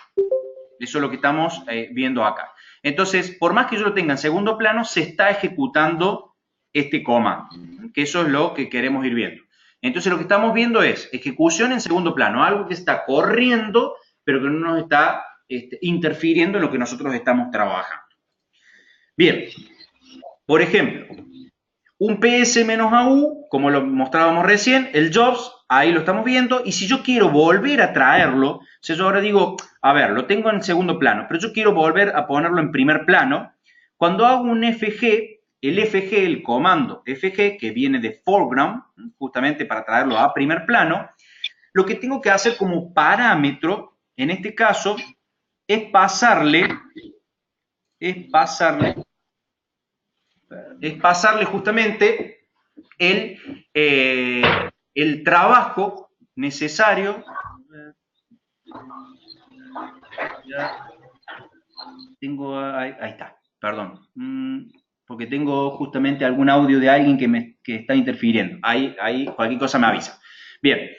Eso es lo que estamos viendo acá. Entonces, por más que yo lo tenga en segundo plano, se está ejecutando este comando, que eso es lo que queremos ir viendo. Entonces, lo que estamos viendo es ejecución en segundo plano, algo que está corriendo, pero que no nos está interfiriendo en lo que nosotros estamos trabajando. Bien, por ejemplo, un ps-au, como lo mostrábamos recién, el jobs, ahí lo estamos viendo, y si yo quiero volver a traerlo, o sea, yo ahora digo, a ver, lo tengo en segundo plano, pero yo quiero volver a ponerlo en primer plano, cuando hago un FG, el comando FG, que viene de foreground, justamente para traerlo a primer plano, lo que tengo que hacer como parámetro, en este caso, es pasarle justamente el trabajo necesario. Ahí está, perdón, porque tengo justamente algún audio de alguien que está interfiriendo. Ahí cualquier cosa me avisa. Bien,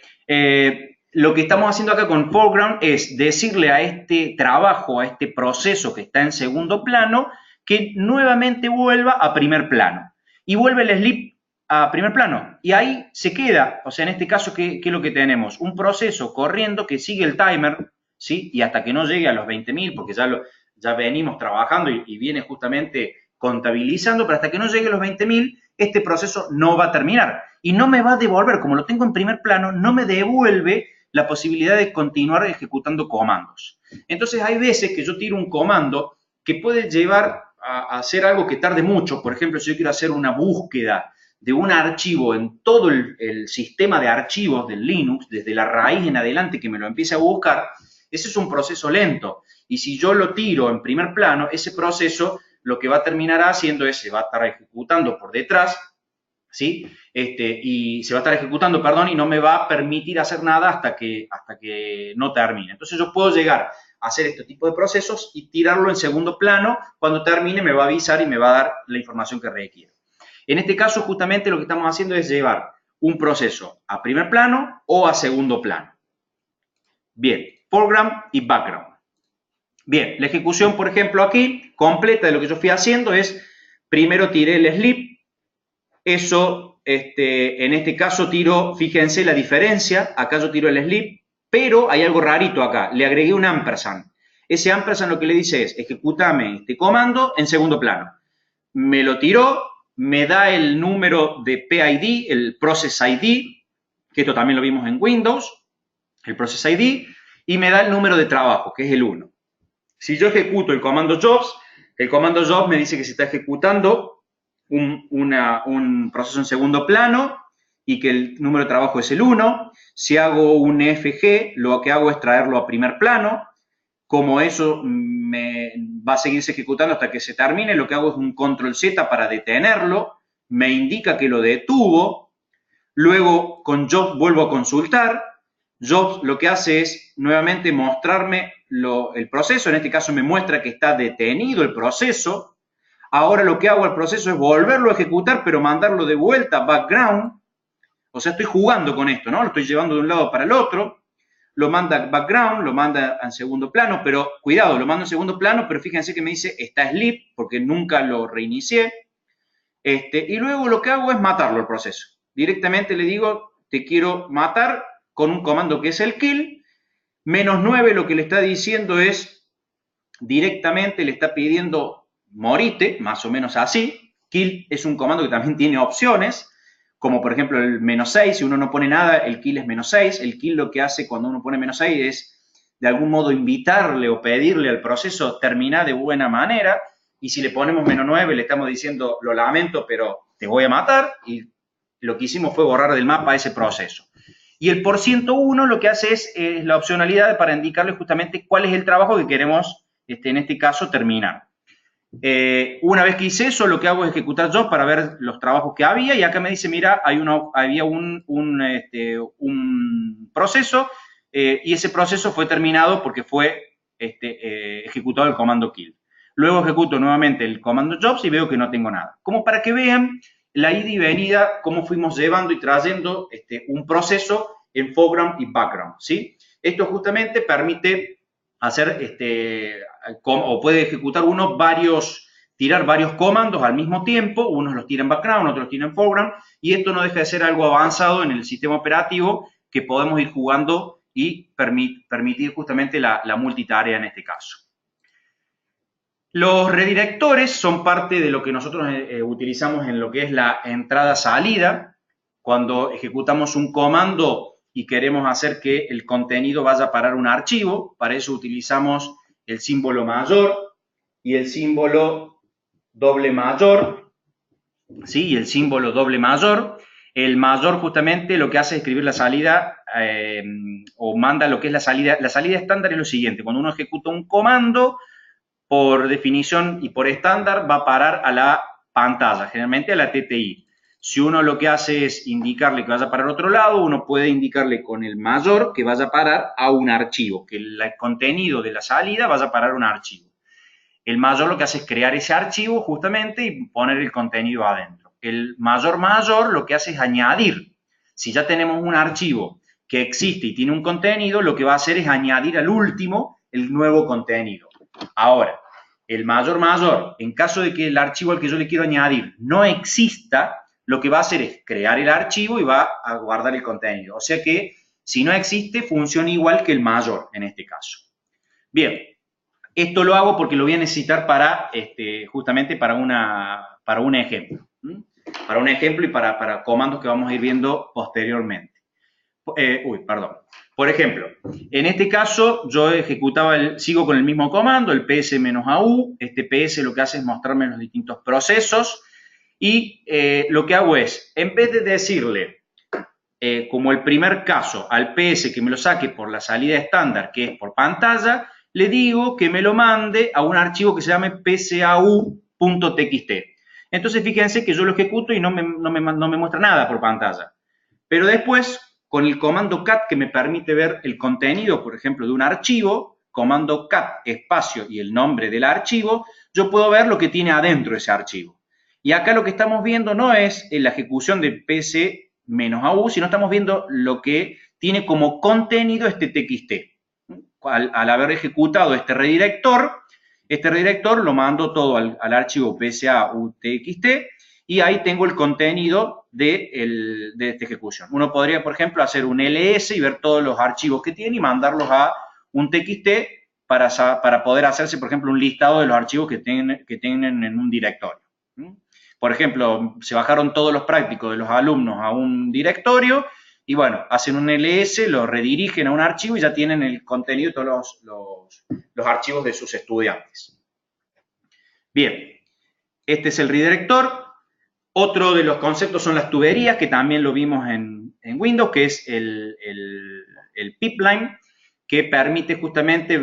lo que estamos haciendo acá con foreground es decirle a este trabajo, a este proceso que está en segundo plano, que nuevamente vuelva a primer plano. Y vuelve el sleep a primer plano. Y ahí se queda, o sea, en este caso, ¿qué es lo que tenemos? Un proceso corriendo que sigue el timer, ¿sí? Y hasta que no llegue a los 20.000, porque ya venimos trabajando y viene justamente contabilizando, pero hasta que no llegue a los 20.000, este proceso no va a terminar. Y no me va a devolver, como lo tengo en primer plano, no me devuelve la posibilidad de continuar ejecutando comandos. Entonces hay veces que yo tiro un comando que puede llevar a hacer algo que tarde mucho. Por ejemplo, si yo quiero hacer una búsqueda de un archivo en todo el sistema de archivos del Linux, desde la raíz en adelante que me lo empiece a buscar, ese es un proceso lento. Y si yo lo tiro en primer plano, ese proceso lo que va a terminar haciendo es, se va a estar ejecutando por detrás, ¿sí? Y se va a estar ejecutando, perdón, y no me va a permitir hacer nada hasta que no termine. Entonces yo puedo llegar a hacer este tipo de procesos y tirarlo en segundo plano. Cuando termine me va a avisar y me va a dar la información que requiere. En este caso, justamente lo que estamos haciendo es llevar un proceso a primer plano o a segundo plano. Bien, foreground y background. Bien, la ejecución, por ejemplo, aquí, completa de lo que yo fui haciendo es, primero tiré el sleep, eso, en este caso tiro, fíjense la diferencia, acá yo tiro el sleep, pero hay algo rarito acá, le agregué un ampersand. Ese ampersand lo que le dice es, ejecútame este comando en segundo plano. Me lo tiró, me da el número de PID, el Process ID, que esto también lo vimos en Windows, el Process ID, y me da el número de trabajo, que es el 1. Si yo ejecuto el comando jobs me dice que se está ejecutando un proceso en segundo plano y que el número de trabajo es el 1. Si hago un FG, lo que hago es traerlo a primer plano. Como eso va a seguirse ejecutando hasta que se termine, lo que hago es un control Z para detenerlo. Me indica que lo detuvo. Luego con jobs vuelvo a consultar. Jobs lo que hace es nuevamente mostrarme el proceso, en este caso me muestra que está detenido el proceso. Ahora lo que hago al proceso es volverlo a ejecutar, pero mandarlo de vuelta a background. O sea, estoy jugando con esto, ¿no? Lo estoy llevando de un lado para el otro. Lo manda a background, lo manda en segundo plano, pero cuidado, lo mando en segundo plano, pero fíjense que me dice está sleep, porque nunca lo reinicié. Y luego lo que hago es matarlo el proceso. Directamente le digo, te quiero matar con un comando que es el kill. -9 lo que le está diciendo es, directamente le está pidiendo morite, más o menos así. Kill es un comando que también tiene opciones. como por ejemplo el -6, si uno no pone nada, el kill es -6. El kill lo que hace cuando uno pone -6 es de algún modo invitarle o pedirle al proceso terminar de buena manera, y si le ponemos -9 le estamos diciendo, lo lamento, pero te voy a matar, y lo que hicimos fue borrar del mapa ese proceso. Y el %1 lo que hace es la opcionalidad para indicarle justamente cuál es el trabajo que queremos, en este caso, terminar. Una vez que hice eso, lo que hago es ejecutar jobs para ver los trabajos que había, y acá me dice, mira, había un proceso, y ese proceso fue terminado porque fue ejecutado el comando kill. Luego ejecuto nuevamente el comando jobs y veo que no tengo nada. Como para que vean la ida y venida, cómo fuimos llevando y trayendo un proceso en foreground y background, ¿sí? Esto justamente permite hacer, o puede ejecutar uno tirar varios comandos al mismo tiempo, unos los tira en background, otros los tira en foreground, y esto no deja de ser algo avanzado en el sistema operativo que podemos ir jugando y permitir justamente la multitarea en este caso. Los redirectores son parte de lo que nosotros utilizamos en lo que es la entrada-salida. Cuando ejecutamos un comando y queremos hacer que el contenido vaya a parar un archivo, para eso utilizamos el símbolo mayor y el símbolo doble mayor, ¿sí? Y el símbolo doble mayor. El mayor justamente lo que hace es escribir la salida, o manda lo que es la salida. La salida estándar es lo siguiente: cuando uno ejecuta un comando, por definición y por estándar va a parar a la pantalla, generalmente a la TTI. Si uno lo que hace es indicarle que vaya a parar a otro lado, uno puede indicarle con el mayor que vaya a parar a un archivo, que el contenido de la salida vaya a parar a un archivo. El mayor lo que hace es crear ese archivo justamente y poner el contenido adentro. El mayor lo que hace es añadir. Si ya tenemos un archivo que existe y tiene un contenido, lo que va a hacer es añadir al último el nuevo contenido. Ahora, el mayor, en caso de que el archivo al que yo le quiero añadir no exista, lo que va a hacer es crear el archivo y va a guardar el contenido. O sea que, si no existe, funciona igual que el mayor en este caso. Bien, esto lo hago porque lo voy a necesitar para, justamente para un ejemplo. Para un ejemplo y para comandos que vamos a ir viendo posteriormente. Perdón. Por ejemplo, en este caso yo sigo con el mismo comando, el ps-au. Este ps lo que hace es mostrarme los distintos procesos, y lo que hago es, en vez de decirle, como el primer caso, al ps que me lo saque por la salida estándar, que es por pantalla, le digo que me lo mande a un archivo que se llame psau.txt. Entonces fíjense que yo lo ejecuto y no me muestra nada por pantalla. Pero después, con el comando cat, que me permite ver el contenido, por ejemplo, de un archivo, comando cat, espacio y el nombre del archivo, yo puedo ver lo que tiene adentro ese archivo. Y acá lo que estamos viendo no es la ejecución de ps-au, sino estamos viendo lo que tiene como contenido este txt. Al haber ejecutado este redirector lo mando todo al archivo psau.txt, y ahí tengo el contenido de esta ejecución. Uno podría, por ejemplo, hacer un ls y ver todos los archivos que tiene y mandarlos a un txt para poder hacerse, por ejemplo, un listado de los archivos que tienen en un directorio. Por ejemplo, se bajaron todos los prácticos de los alumnos a un directorio y, bueno, hacen un ls, lo redirigen a un archivo y ya tienen el contenido de todos los archivos de sus estudiantes. Bien, este es el redirector. Otro de los conceptos son las tuberías, que también lo vimos en Windows, que es el pipeline, que permite justamente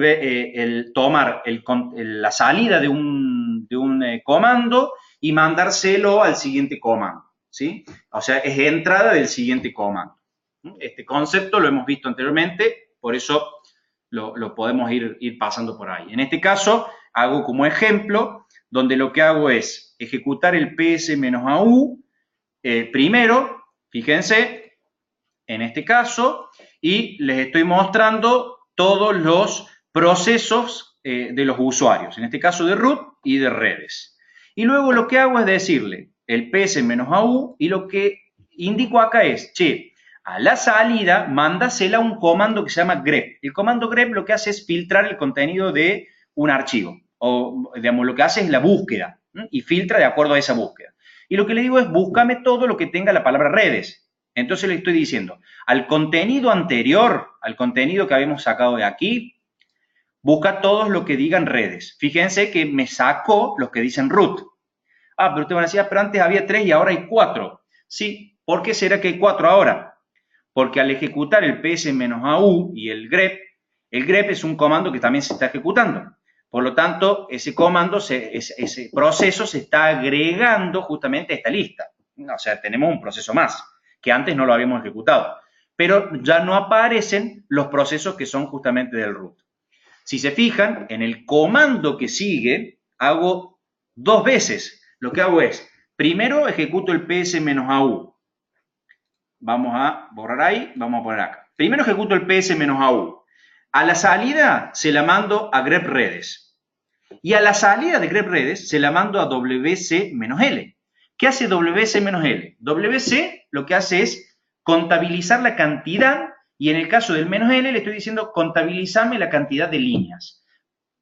tomar la salida de un comando y mandárselo al siguiente comando, ¿sí? O sea, es entrada del siguiente comando. Este concepto lo hemos visto anteriormente, por eso lo podemos ir pasando por ahí. En este caso, hago como ejemplo, donde lo que hago es ejecutar el ps-au primero, fíjense, en este caso, y les estoy mostrando todos los procesos de los usuarios, en este caso de root y de redes. Y luego lo que hago es decirle el ps-au, y lo que indico acá es, che, a la salida, mándasela un comando que se llama grep. El comando grep lo que hace es filtrar el contenido de un archivo, o digamos, lo que hace es la búsqueda, y filtra de acuerdo a esa búsqueda. Y lo que le digo es, búscame todo lo que tenga la palabra redes. Entonces le estoy diciendo, al contenido anterior, al contenido que habíamos sacado de aquí, busca todos los que digan redes. Fíjense que me sacó los que dicen root. Ah, pero usted van a decir, pero antes había 3 y ahora hay 4. Sí, ¿por qué será que hay 4 ahora? Porque al ejecutar el ps-au y el grep es un comando que también se está ejecutando. Por lo tanto, ese comando, ese proceso se está agregando justamente a esta lista. O sea, tenemos un proceso más, que antes no lo habíamos ejecutado. Pero ya no aparecen los procesos que son justamente del root. Si se fijan, en el comando que sigue, hago 2 veces. Lo que hago es, primero ejecuto el ps-au. Vamos a borrar ahí, vamos a poner acá. Primero ejecuto el ps-au. A la salida se la mando a grep redes. Y a la salida de grep redes se la mando a wc-l. ¿Qué hace wc-l? Wc lo que hace es contabilizar la cantidad, y en el caso del "-l le estoy diciendo contabilizarme la cantidad de líneas.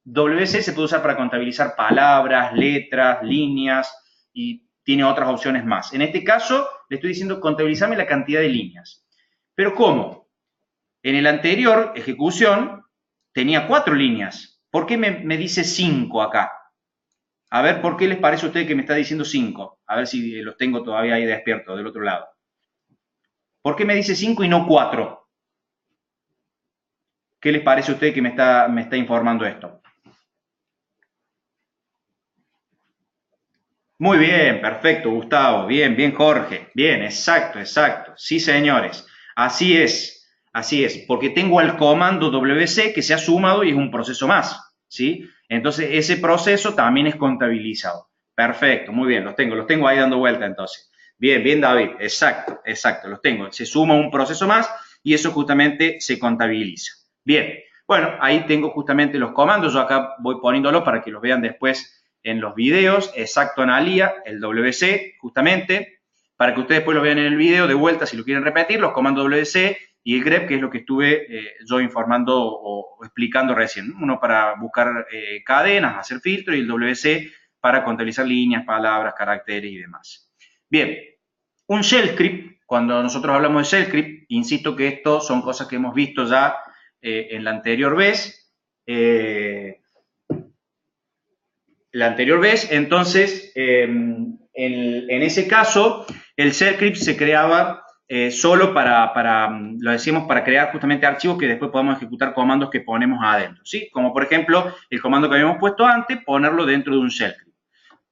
WC se puede usar para contabilizar palabras, letras, líneas, y tiene otras opciones más. En este caso, le estoy diciendo contabilizarme la cantidad de líneas. ¿Pero cómo? En el anterior ejecución tenía 4 líneas. ¿Por qué me dice 5 acá? A ver, ¿por qué les parece a ustedes que me está diciendo 5? A ver si los tengo todavía ahí despiertos del otro lado. ¿Por qué me dice 5 y no 4? ¿Qué les parece a ustedes que me está informando esto? Muy bien, perfecto, Gustavo. Bien, bien, Jorge. Bien, exacto, exacto. Sí, señores. Así es, porque tengo al comando WC que se ha sumado y es un proceso más, ¿sí? Entonces, ese proceso también es contabilizado. Perfecto, muy bien, los tengo ahí dando vuelta entonces. Bien, bien, David, exacto, exacto, los tengo. Se suma un proceso más y eso justamente se contabiliza. Bien, bueno, ahí tengo justamente los comandos. Yo acá voy poniéndolos para que los vean después en los videos. Exacto, analía, el WC, justamente, para que ustedes después lo vean en el video de vuelta si lo quieren repetir, los comandos WC y el grep, que es lo que estuve yo informando o explicando recién. Uno para buscar cadenas, hacer filtro, y el WC para contabilizar líneas, palabras, caracteres y demás. Bien, un shell script, cuando nosotros hablamos de shell script, insisto que esto son cosas que hemos visto ya en la anterior vez. Entonces, en ese caso, el shell script se creaba solo lo decimos, para crear justamente archivos que después podamos ejecutar comandos que ponemos adentro, ¿sí? Como por ejemplo, el comando que habíamos puesto antes, ponerlo dentro de un shell script.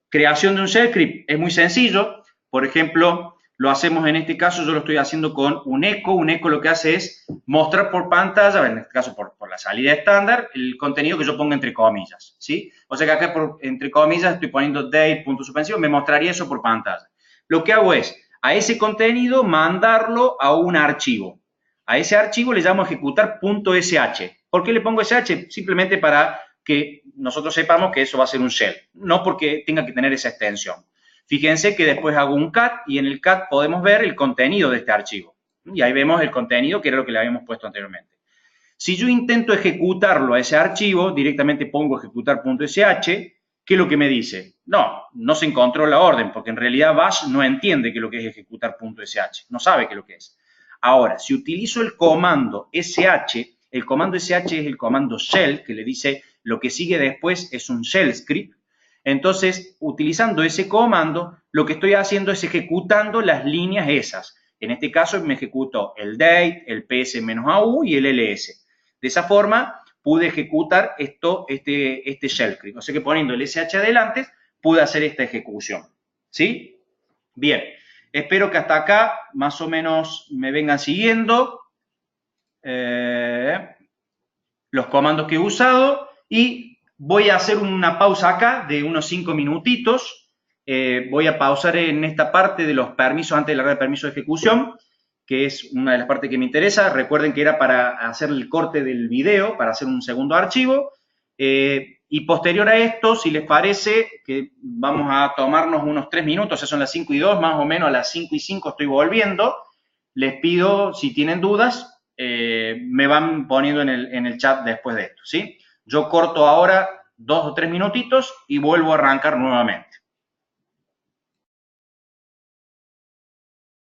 Creación de un shell script es muy sencillo. Por ejemplo, lo hacemos en este caso, yo lo estoy haciendo con un echo. Un echo lo que hace es mostrar por pantalla, en este caso por la salida estándar, el contenido que yo pongo entre comillas, ¿sí? O sea que acá entre comillas estoy poniendo date, punto suspensivo, me mostraría eso por pantalla. Lo que hago es, a ese contenido, mandarlo a un archivo. A ese archivo le llamo ejecutar.sh. ¿Por qué le pongo sh? Simplemente para que nosotros sepamos que eso va a ser un shell, no porque tenga que tener esa extensión. Fíjense que después hago un cat y en el cat podemos ver el contenido de este archivo. Y ahí vemos el contenido, que era lo que le habíamos puesto anteriormente. Si yo intento ejecutarlo a ese archivo, directamente pongo ejecutar.sh, ¿qué es lo que me dice? No se encontró la orden, porque en realidad Bash no entiende qué es lo que es ejecutar.sh, no sabe qué es lo que es. Ahora, si utilizo el comando sh, el comando sh es el comando shell, que le dice lo que sigue después es un shell script. Entonces, utilizando ese comando, lo que estoy haciendo es ejecutando las líneas esas. En este caso me ejecutó el date, el ps-au y el ls. De esa forma pude ejecutar este shell script. O sea que poniendo el sh adelante pude hacer esta ejecución. ¿Sí? Bien. Espero que hasta acá más o menos me vengan siguiendo los comandos que he usado, y voy a hacer una pausa acá de unos 5 minutitos. Voy a pausar en esta parte de los permisos antes de la red de permiso de ejecución, que es una de las partes que me interesa. Recuerden que era para hacer el corte del video, para hacer un segundo archivo. Y posterior a esto, si les parece, que vamos a tomarnos unos 3 minutos, ya son las 5 y 2, más o menos a las 5 y 5 estoy volviendo. Les pido, si tienen dudas, me van poniendo en el chat después de esto, ¿sí? Yo corto ahora 2 o 3 minutitos y vuelvo a arrancar nuevamente.